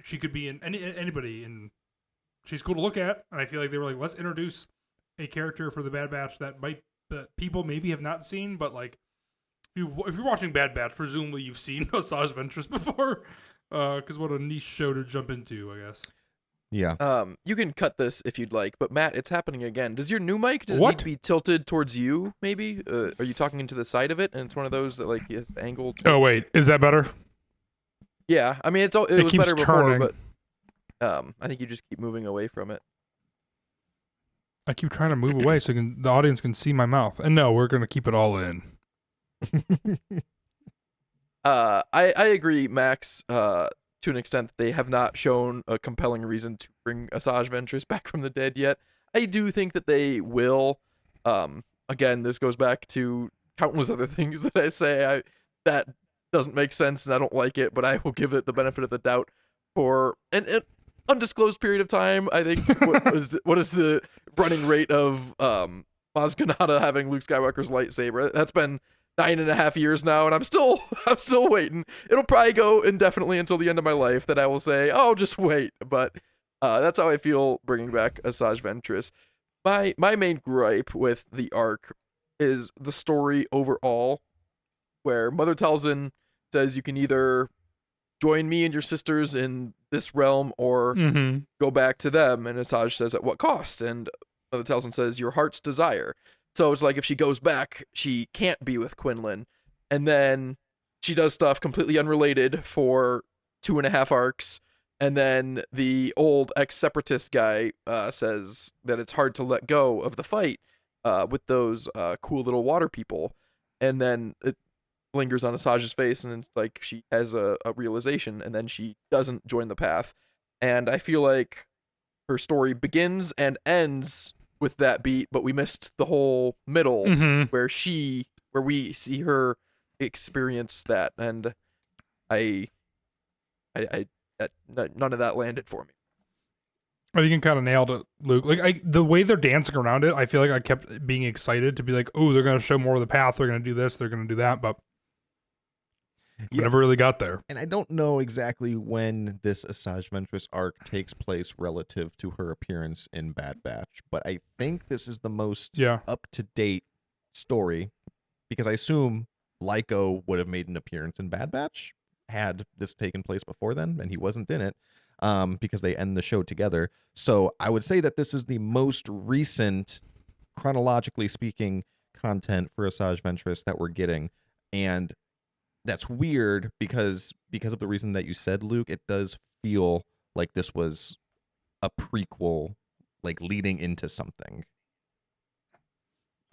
She could be in anybody, and she's cool to look at. And I feel like they were like, let's introduce a character for the Bad Batch that people maybe have not seen, but like if you're watching Bad Batch, presumably you've seen Osage Ventress before, because what a niche show to jump into, I guess. Yeah. You can cut this if you'd like, but Matt, it's happening again. Does your new mic need What? to be tilted towards you? Maybe? Are you talking into the side of it, and it's one of those that like is angled? Oh wait, is that better? Yeah, I mean it was keeps better before, turning. but I think you just keep moving away from it. I keep trying to move away so the audience can see my mouth. And no, we're gonna keep it all in. I agree, Max. To an extent, that they have not shown a compelling reason to bring Asajj Ventress back from the dead yet. I do think that they will. Again, this goes back to countless other things that I say. That doesn't make sense, and I don't like it. But I will give it the benefit of the doubt for an undisclosed period of time. I think what is the running rate of Maz Kanata having Luke Skywalker's lightsaber? That's been 9.5 years now, and I'm still waiting. It'll probably go indefinitely until the end of my life that I will say, oh, just wait. But that's how I feel bringing back Asajj Ventress. My main gripe with the arc is the story overall, where Mother Talzin says you can either join me and your sisters in this realm or go back to them, and Asajj says at what cost? And Mother Talzin says your heart's desire. So it's like if she goes back, she can't be with Quinlan. And then she does stuff completely unrelated for 2.5 arcs. And then the old ex-separatist guy says that it's hard to let go of the fight with those cool little water people. And then it lingers on Asajj's face, and it's like she has a realization, and then she doesn't join the path. And I feel like her story begins and ends with that beat, but we missed the whole middle where we see her experience that, and I none of that landed for me. I think you kind of nailed it, Luke. Like the way they're dancing around it, I feel like I kept being excited to be like, oh, they're gonna show more of the path, they're gonna do this, they're gonna do that, but we never really got there. And I don't know exactly when this Asajj Ventress arc takes place relative to her appearance in Bad Batch, but I think this is the most up-to-date story, because I assume Lyco would have made an appearance in Bad Batch had this taken place before then, and he wasn't in it, because they end the show together. So I would say that this is the most recent, chronologically speaking, content for Asajj Ventress that we're getting, and that's weird because of the reason that you said, Luke. It does feel like this was a prequel, like leading into something.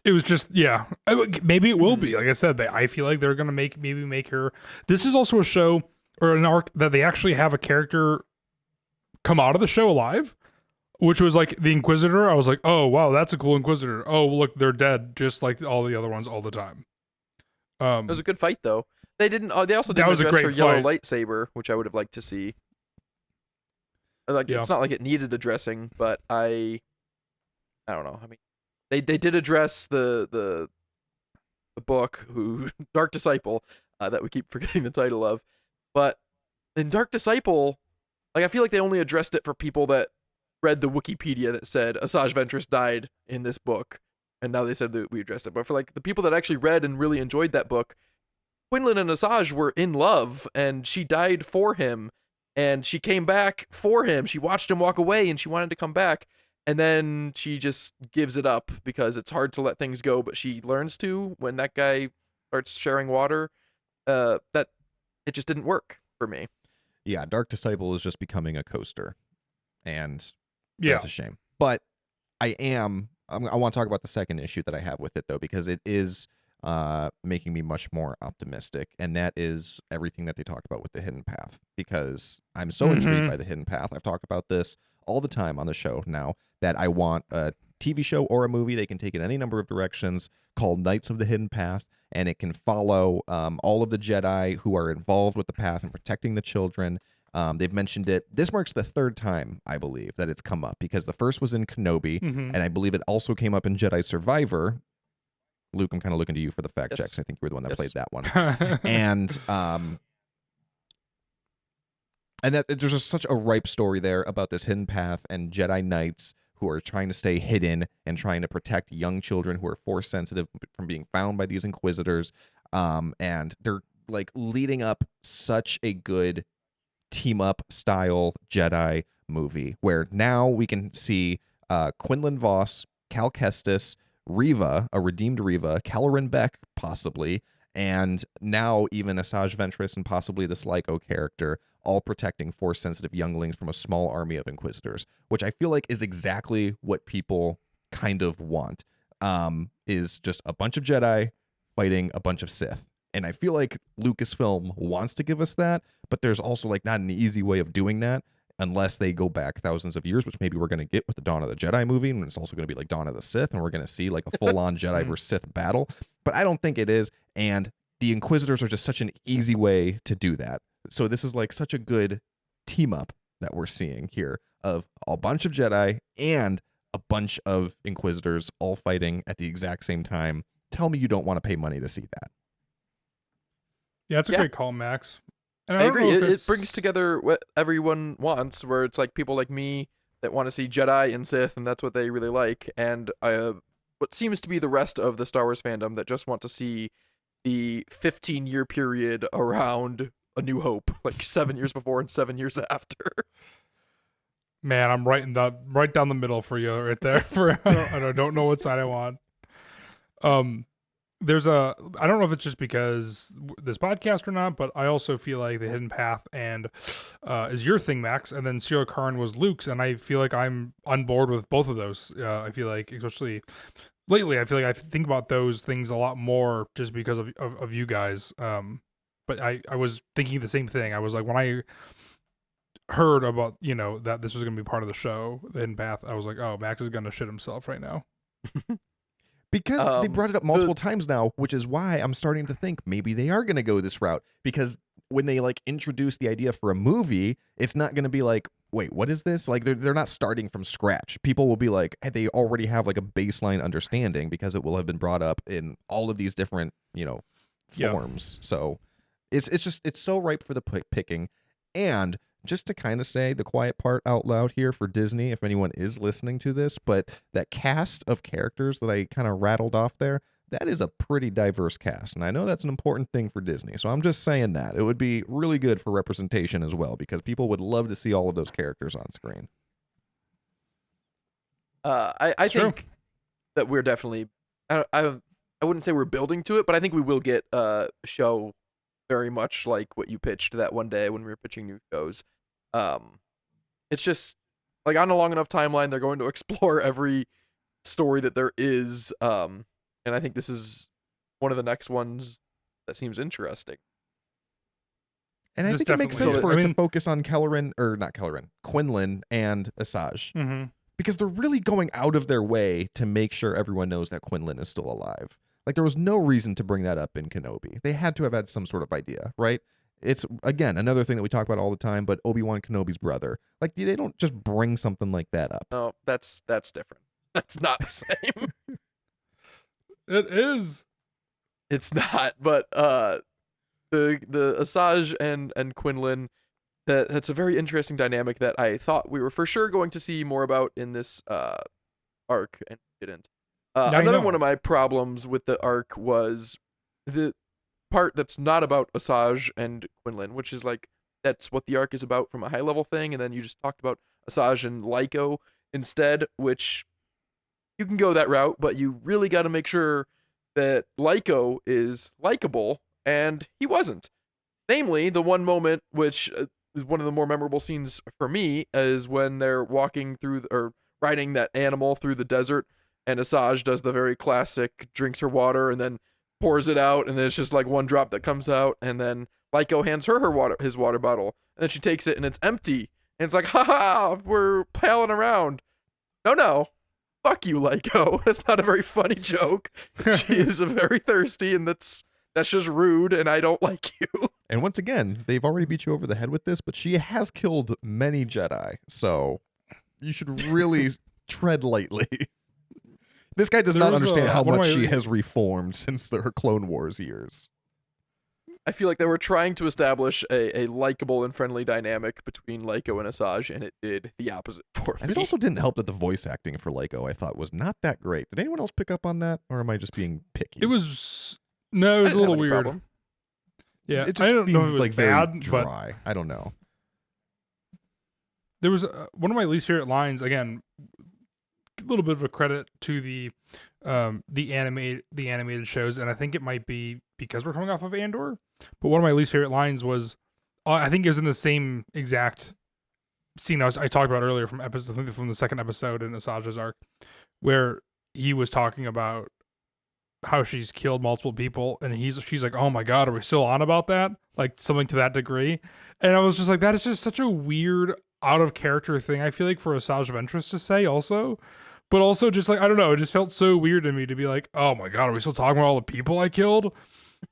It was just, maybe it will be. Like I said, I feel like they're gonna make her. This is also a show or an arc that they actually have a character come out of the show alive, which was like the Inquisitor. I was like, oh wow, that's a cool Inquisitor. Oh look, they're dead, just like all the other ones all the time. It was a good fight though. They didn't. They also didn't address her yellow lightsaber, which I would have liked to see. Like it's not like it needed addressing, but I don't know. I mean, they did address the book, Dark Disciple, that we keep forgetting the title of, but in Dark Disciple, like I feel like they only addressed it for people that read the Wikipedia that said Asajj Ventress died in this book, and now they said that we addressed it. But for like the people that actually read and really enjoyed that book, Quinlan and Asajj were in love, and she died for him, and she came back for him. She watched him walk away, and she wanted to come back, and then she just gives it up because it's hard to let things go, but she learns to when that guy starts sharing water. That it just didn't work for me. Yeah, Dark Disciple is just becoming a coaster, and Yeah. that's a shame. But I want to talk about the second issue that I have with it, though, because it is making me much more optimistic, and that is everything that they talked about with the Hidden Path, because I'm so intrigued by the Hidden Path. I've talked about this all the time on the show now, that I want a TV show or a movie they can take in any number of directions called Knights of the Hidden Path, and it can follow all of the Jedi who are involved with the path and protecting the children. They've mentioned it. This marks the third time, I believe, that it's come up, because the first was in Kenobi, and I believe it also came up in Jedi Survivor. Luke, I'm kind of looking to you for the fact checks. I think you were the one that played that one. And that there's just such a ripe story there about this hidden path and Jedi Knights who are trying to stay hidden and trying to protect young children who are force sensitive from being found by these Inquisitors. And they're like leading up such a good team up style Jedi movie where now we can see Quinlan Vos, Cal Kestis, Riva, a redeemed Riva, Kelleran Beck possibly, and now even Asajj Ventress and possibly this Lyco character, all protecting force-sensitive younglings from a small army of Inquisitors, which I feel like is exactly what people kind of want, is just a bunch of Jedi fighting a bunch of Sith. And I feel like Lucasfilm wants to give us that, but there's also like not an easy way of doing that unless they go back thousands of years, which maybe we're going to get with the Dawn of the Jedi movie, and it's also going to be like Dawn of the Sith, and we're going to see like a full-on Jedi versus Sith battle. But I don't think it is, and the Inquisitors are just such an easy way to do that. So this is like such a good team-up that we're seeing here of a bunch of Jedi and a bunch of Inquisitors all fighting at the exact same time. Tell me you don't want to pay money to see that. Yeah, it's a great call, Max. And I agree. It brings together what everyone wants, where it's like people like me that want to see Jedi and Sith, and that's what they really like, and what seems to be the rest of the Star Wars fandom that just want to see the 15-year period around A New Hope, like 7 years before and 7 years after. Man, I'm right down the middle for you right there. I don't know what side I want. I don't know if it's just because this podcast or not, but I also feel like the Hidden Path and is your thing, Max, and then Sierra Karn was Luke's, and I feel like I'm on board with both of those. I feel like, especially lately, I feel like I think about those things a lot more just because of you guys. But I was thinking the same thing. I was like, when I heard about, that this was going to be part of the show, the Hidden Path, I was like, oh, Max is going to shit himself right now. Because they brought it up multiple times now, which is why I'm starting to think maybe they are going to go this route. Because when they like introduce the idea for a movie, it's not going to be like, wait, what is this? Like they're not starting from scratch. People will be like, hey, they already have like a baseline understanding because it will have been brought up in all of these different, forms. So it's so ripe for the picking. And just to kind of say the quiet part out loud here for Disney, if anyone is listening to this, but that cast of characters that I kind of rattled off there, that is a pretty diverse cast. And I know that's an important thing for Disney. So I'm just saying that. It would be really good for representation as well, because people would love to see all of those characters on screen. I think that we're definitely, I wouldn't say we're building to it, but I think we will get a show very much like what you pitched that one day when we were pitching new shows. It's just like on a long enough timeline, they're going to explore every story that there is. And I think this is one of the next ones that seems interesting. And I think it makes sense for it to focus on Quinlan and Asajj. Because they're really going out of their way to make sure everyone knows that Quinlan is still alive. Like, there was no reason to bring that up in Kenobi. They had to have had some sort of idea, right? It's, again, another thing that we talk about all the time, but Obi-Wan Kenobi's brother. Like, they don't just bring something like that up. No, that's different. That's not the same. It is. It's not, but the Asajj and Quinlan that's a very interesting dynamic that I thought we were for sure going to see more about in this arc, and didn't. Now you Another know. one of my problems with the arc was the part that's not about Asajj and Quinlan, which is like that's what the arc is about from a high level thing, and then you just talked about Asajj and Lyco instead, which you can go that route, but you really got to make sure that Lyco is likable, and he wasn't. Namely, the one moment which is one of the more memorable scenes for me is when they're walking through or riding that animal through the desert, and Asajj does the very classic drinks her water and then pours it out, and then it's just like one drop that comes out, and then Lyco hands her his water bottle, and then she takes it and it's empty, and it's like, haha, we're palling around. No, fuck you, Lyco. That's not a very funny joke. She is very thirsty, and that's just rude, and I don't like you. And once again, they've already beat you over the head with this, but she has killed many Jedi, so you should really tread lightly. This guy does There not was understand how one of much my- she has reformed since her Clone Wars years. I feel like they were trying to establish a likable and friendly dynamic between Lyco and Asajj, and it did the opposite for And me. it also didn't help that the voice acting for Lyco I thought was not that great. Did anyone else pick up on that, or am I just being picky? It was a little weird. Problem. Yeah, It just I don't know if seemed it was like bad, very but dry. I don't know. there was one of my least favorite lines. Again, a little bit of a credit to the animated shows, and I think it might be because we're coming off of Andor. But one of my least favorite lines was, I think it was in the same exact scene I talked about earlier from episode, I think from the second episode in Asajj's arc, where he was talking about how she's killed multiple people, and she's like, "Oh my god, are we still on about that?" Like something to that degree, and I was just like, that is just such a weird, out of character thing. I feel like for Asajj Ventress to say, also, but also just like I don't know, it just felt so weird to me to be like, "Oh my god, are we still talking about all the people I killed?"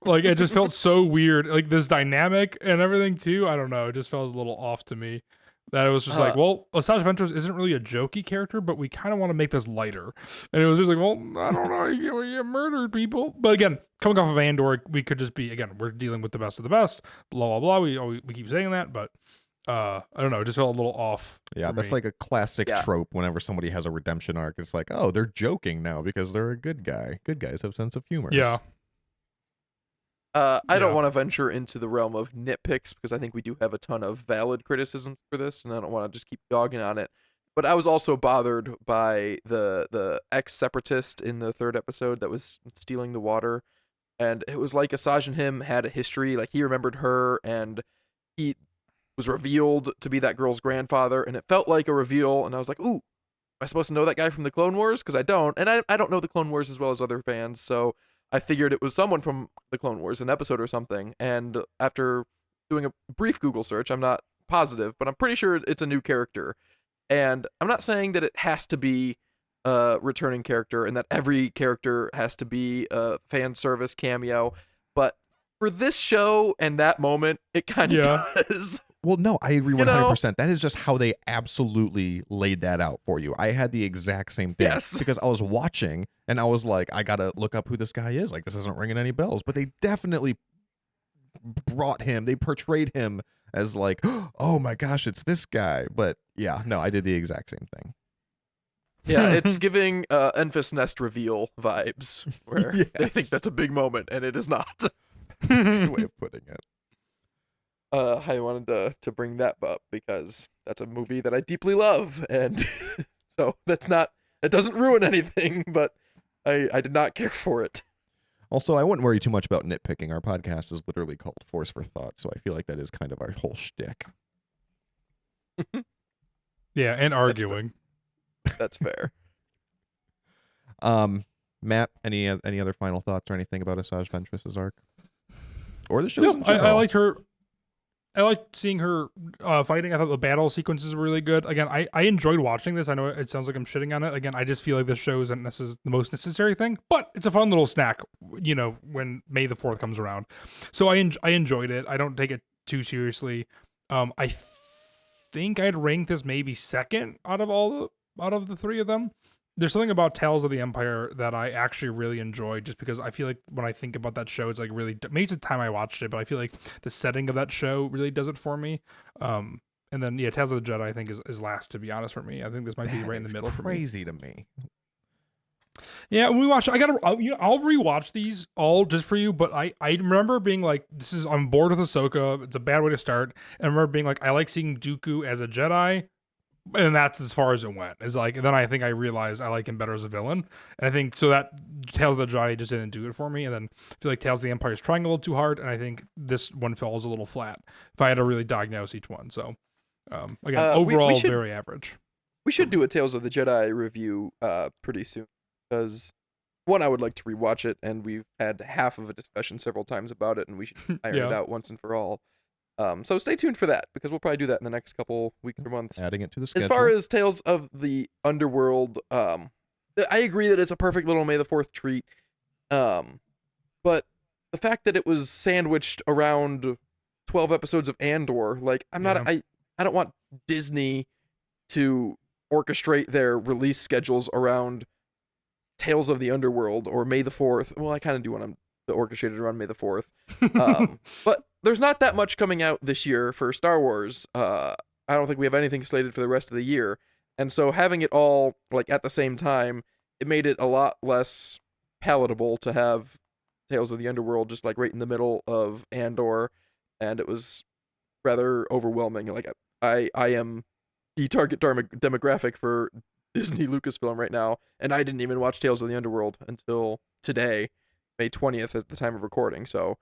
Like it just felt so weird, like this dynamic and everything too. I don't know, it just felt a little off to me. That it was just like, well, Asajj Ventress isn't really a jokey character, but we kind of want to make this lighter. And it was just like, well, I don't know, you murdered people. But again, coming off of Andor, we could just be, again, we're dealing with the best of the best, blah, blah, blah. We keep saying that, but I don't know, it just felt a little off. Yeah, for that's me. like a classic Yeah. trope whenever somebody has a redemption arc. It's like, oh, they're joking now because they're a good guy. Good guys have sense of humor. Yeah. I don't Yeah. want to venture into the realm of nitpicks because I think we do have a ton of valid criticisms for this, and I don't want to just keep dogging on it. But I was also bothered by the ex-separatist in the third episode that was stealing the water, and it was like Asajj and him had a history. Like he remembered her, and he was revealed to be that girl's grandfather, and it felt like a reveal. And I was like, ooh, am I supposed to know that guy from the Clone Wars? Because I don't, and I don't know the Clone Wars as well as other fans, so I figured it was someone from the Clone Wars, an episode or something. And after doing a brief Google search, I'm not positive, but I'm pretty sure it's a new character. And I'm not saying that it has to be a returning character and that every character has to be a fan service cameo, but for this show and that moment, it kind of Yeah. does. Well, no, I agree You know? 100%. That is just how they absolutely laid that out for you. I had the exact same thing. Yes. Because I was watching and I was like, I got to look up who this guy is. Like, this isn't ringing any bells. But they definitely brought him, they portrayed him as like, oh my gosh, it's this guy. But yeah, no, I did the exact same thing. Yeah, it's giving Enfys Nest reveal vibes, where they think Yes. that's a big moment, and it is not. Good way of putting it. I wanted to bring that up because that's a movie that I deeply love, and so it doesn't ruin anything, but I did not care for it. Also, I wouldn't worry too much about nitpicking. Our podcast is literally called Force for Thought, so I feel like that is kind of our whole shtick. Yeah, and arguing. That's fair. Matt, any other final thoughts or anything about Asajj Ventress's arc? Or the shows No, in I general? liked her. I liked seeing her fighting. I thought the battle sequences were really good. Again, I enjoyed watching this. I know it sounds like I'm shitting on it. Again, I just feel like this show isn't the most necessary thing, but it's a fun little snack, when May the 4th comes around. So I enjoyed it. I don't take it too seriously. I think I'd rank this maybe second out of the three of them. there's something about Tales of the Empire that I actually really enjoy, just because I feel like when I think about that show, it's like really, maybe it's the time I watched it, but I feel like the setting of that show really does it for me. And then, yeah, Tales of the Jedi, I think, is last, to be honest, for me. I think this might be That right in the is middle for me. crazy to me. Yeah, when we watch, I'll rewatch these all just for you, but I remember being like, I'm bored with Ahsoka. It's a bad way to start. And I remember being like, I like seeing Dooku as a Jedi, and that's as far as it went. Is like, and then I think I realized I like him better as a villain, and I think so that Tales of the Jedi just didn't do it for me. And then I feel like Tales of the Empire is trying a little too hard, and I think this one falls a little flat if I had to really diagnose each one. So, again, overall, very average. We should do a Tales of the Jedi review pretty soon, because one, I would like to rewatch it, and we've had half of a discussion several times about it, and we should iron it out once and for all. So stay tuned for that, because we'll probably do that in the next couple weeks or months. Adding it to the schedule. As far as Tales of the Underworld, I agree that it's a perfect little May the 4th treat. But the fact that it was sandwiched around 12 episodes of Andor, like, I don't want Disney to orchestrate their release schedules around Tales of the Underworld or May the 4th. Well, I kind of do want them to orchestrate it around May the 4th. But there's not that much coming out this year for Star Wars. I don't think we have anything slated for the rest of the year. And so having it all like at the same time, it made it a lot less palatable to have Tales of the Underworld just like right in the middle of Andor, and it was rather overwhelming. Like I am the target demographic for Disney Lucasfilm right now, and I didn't even watch Tales of the Underworld until today, May 20th at the time of recording. So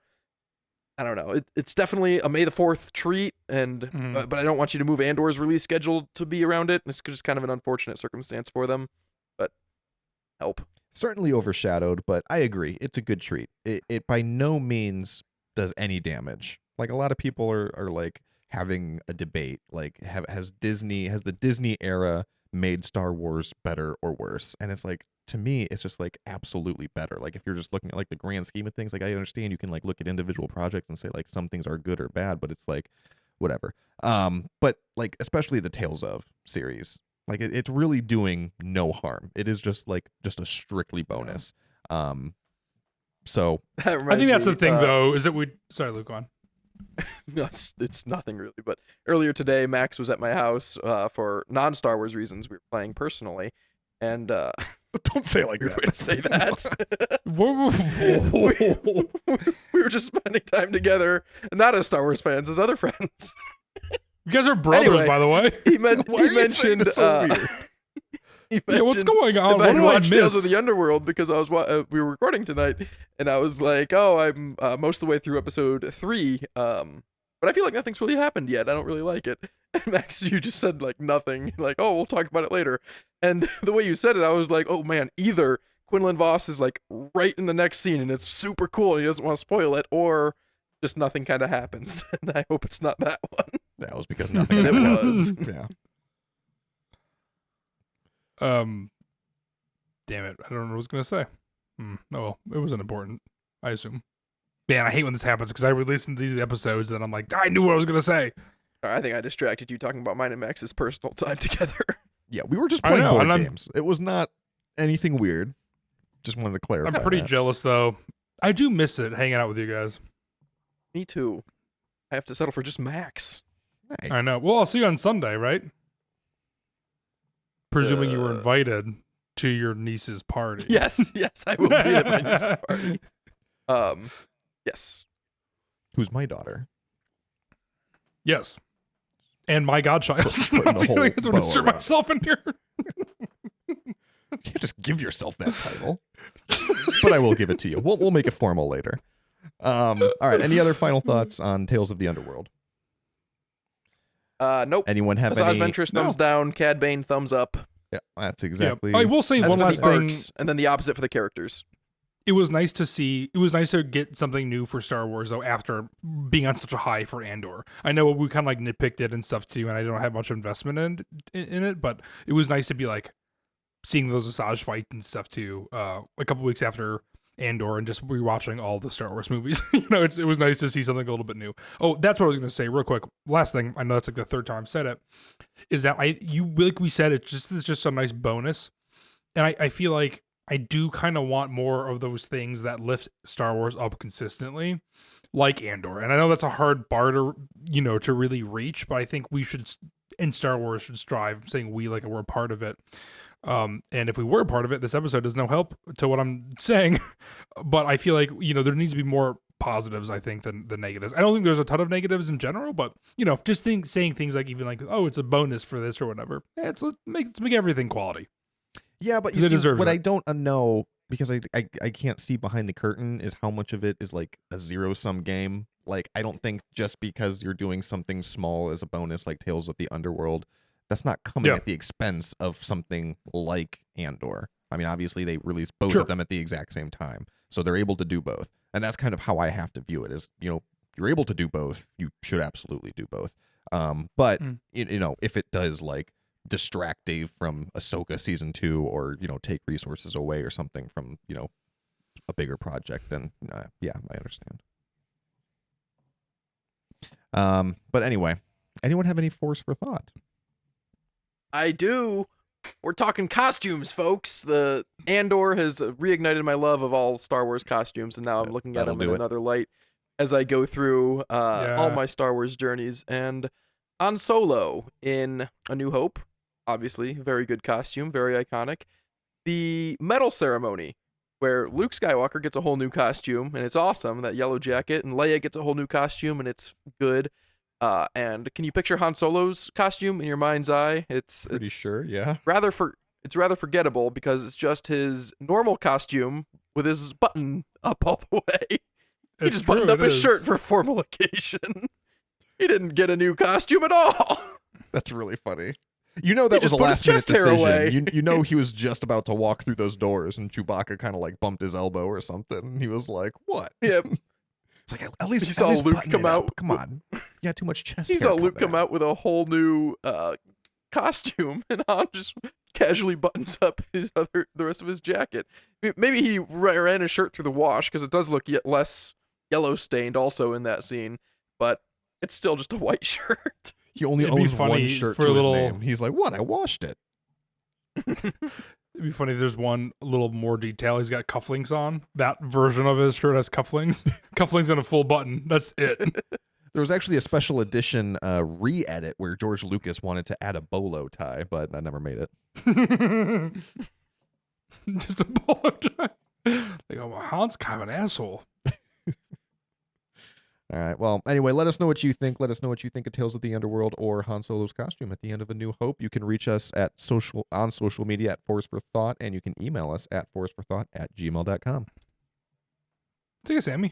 I don't know. It's definitely a May the 4th treat, and but I don't want you to move Andor's release schedule to be around it. It's just kind of an unfortunate circumstance for them, but help. Certainly overshadowed, but I agree. It's a good treat. It by no means does any damage. Like, a lot of people are like having a debate, like, has the Disney era made Star Wars better or worse? And it's like, to me, it's just like absolutely better. Like, if you're just looking at like the grand scheme of things, like, I understand you can like look at individual projects and say like some things are good or bad, but it's like whatever. But like, especially the Tales of series, like it's really doing no harm. It is just a strictly bonus. So I think that's the thing though, is that sorry, Luke, on. No, it's nothing really. But earlier today, Max was at my house for non-Star Wars reasons. We were playing personally, and don't say it like that. Way to say that. we were just spending time together, not as Star Wars fans, as other friends. You guys are brothers, anyway, by the way. He mentioned. So weird? Yeah, what's going on? If I had watched Tales of the Underworld, because I was we were recording tonight, and I was like, oh, I'm most of the way through episode 3, but I feel like nothing's really happened yet. I don't really like it. And Max, you just said like nothing, like, oh, we'll talk about it later. And the way you said it, I was like, oh man, either Quinlan Voss is like right in the next scene and it's super cool and he doesn't want to spoil it, or just nothing kind of happens. And I hope it's not that one. That was because nothing. And it was. Yeah. Damn it, I don't know what I was gonna say. Oh well, it wasn't important, I assume. Man, I hate when this happens because I re-listen to these episodes and I'm like, I knew what I was gonna say. I think I distracted you talking about mine and Max's personal time together. Yeah, we were just playing board games. It was not anything weird. Just wanted to clarify. I'm pretty jealous though. I do miss it hanging out with you guys. Me too. I have to settle for just Max. Hey. I know. Well, I'll see you on Sunday, right? Presuming you were invited to your niece's party. Yes, I will be at my niece's party. Yes. Who's my daughter? Yes. And my godchild. I'm going to insert myself in here. You can't just give yourself that title. But I will give it to you. We'll make it formal later. All right. Any other final thoughts on Tales of the Underworld? Nope. Anyone have Massage any? Ventress, thumbs down. Cad Bane, thumbs up. Yeah, that's exactly. Yeah. I will say As one for last the thing. arcs, and then the opposite for the characters. It was nice to see. It was nice to get something new for Star Wars, though, after being on such a high for Andor. I know we kind of like nitpicked it and stuff too, and I don't have much investment in it, but it was nice to be like seeing those Asajj fights and stuff too. A couple weeks after Andor, and just rewatching all the Star Wars movies. It was nice to see something a little bit new. Oh, that's what I was going to say real quick. Last thing, I know that's like the third time I've said it, is that like we said, it's just a nice bonus. and I feel like I do kind of want more of those things that lift Star Wars up consistently, like Andor. And I know that's a hard bar to to really reach, but I think we should in Star Wars should strive. I'm saying we like we're a part of it. And if we were a part of it, this episode is no help to what I'm saying. But I feel like there needs to be more positives, I think, than the negatives. I don't think there's a ton of negatives in general, but just saying things like even like, oh, it's a bonus for this or whatever. Let's make everything quality. Yeah, but you see, what I don't know, because I can't see behind the curtain, is how much of it is like a zero-sum game. Like, I don't think just because you're doing something small as a bonus, like Tales of the Underworld, that's not coming at the expense of something like Andor. I mean, obviously they released both of them at the exact same time, so they're able to do both. And that's kind of how I have to view it, is, you're able to do both, you should absolutely do both. But if it does like distract Dave from Ahsoka season 2, or take resources away or something from a bigger project, then yeah, I understand. But anyway, anyone have any force for thought? I do. We're talking costumes, folks. The Andor has reignited my love of all Star Wars costumes, and now I'm looking at them in another light as I go through all my Star Wars journeys. And Han Solo in A New Hope, obviously, very good costume, very iconic. The medal ceremony, where Luke Skywalker gets a whole new costume, and it's awesome, that yellow jacket, and Leia gets a whole new costume, and it's good. And can you picture Han Solo's costume in your mind's eye? It's pretty sure, yeah. It's rather forgettable, because it's just his normal costume with his button up all the way. He just buttoned up his shirt for a formal occasion. He didn't get a new costume at all. That's really funny. That was a last minute decision. He was just about to walk through those doors, and Chewbacca kind of like bumped his elbow or something. He was like, "What?" Yeah. It's like, at least he saw Luke come out. Come on, you got too much chest. He saw Luke come out with a whole new costume, and Han just casually buttons up the rest of his jacket. Maybe he ran his shirt through the wash, because it does look yet less yellow stained also in that scene, but it's still just a white shirt. He only owns one shirt to his name. He's like, what? I washed it. It'd be funny if there's one little more detail. He's got cufflinks on. That version of his shirt has cufflinks. Cufflinks and a full button. That's it. There was actually a special edition re-edit where George Lucas wanted to add a bolo tie, but I never made it. Just a bolo tie. Like, oh, well, Han's kind of an asshole. All right. Well, anyway, let us know what you think. Let us know what you think of Tales of the Underworld or Han Solo's costume at the end of A New Hope. You can reach us on social media at Force for Thought, and you can email us at forceforthought@gmail.com. Take a Sammy.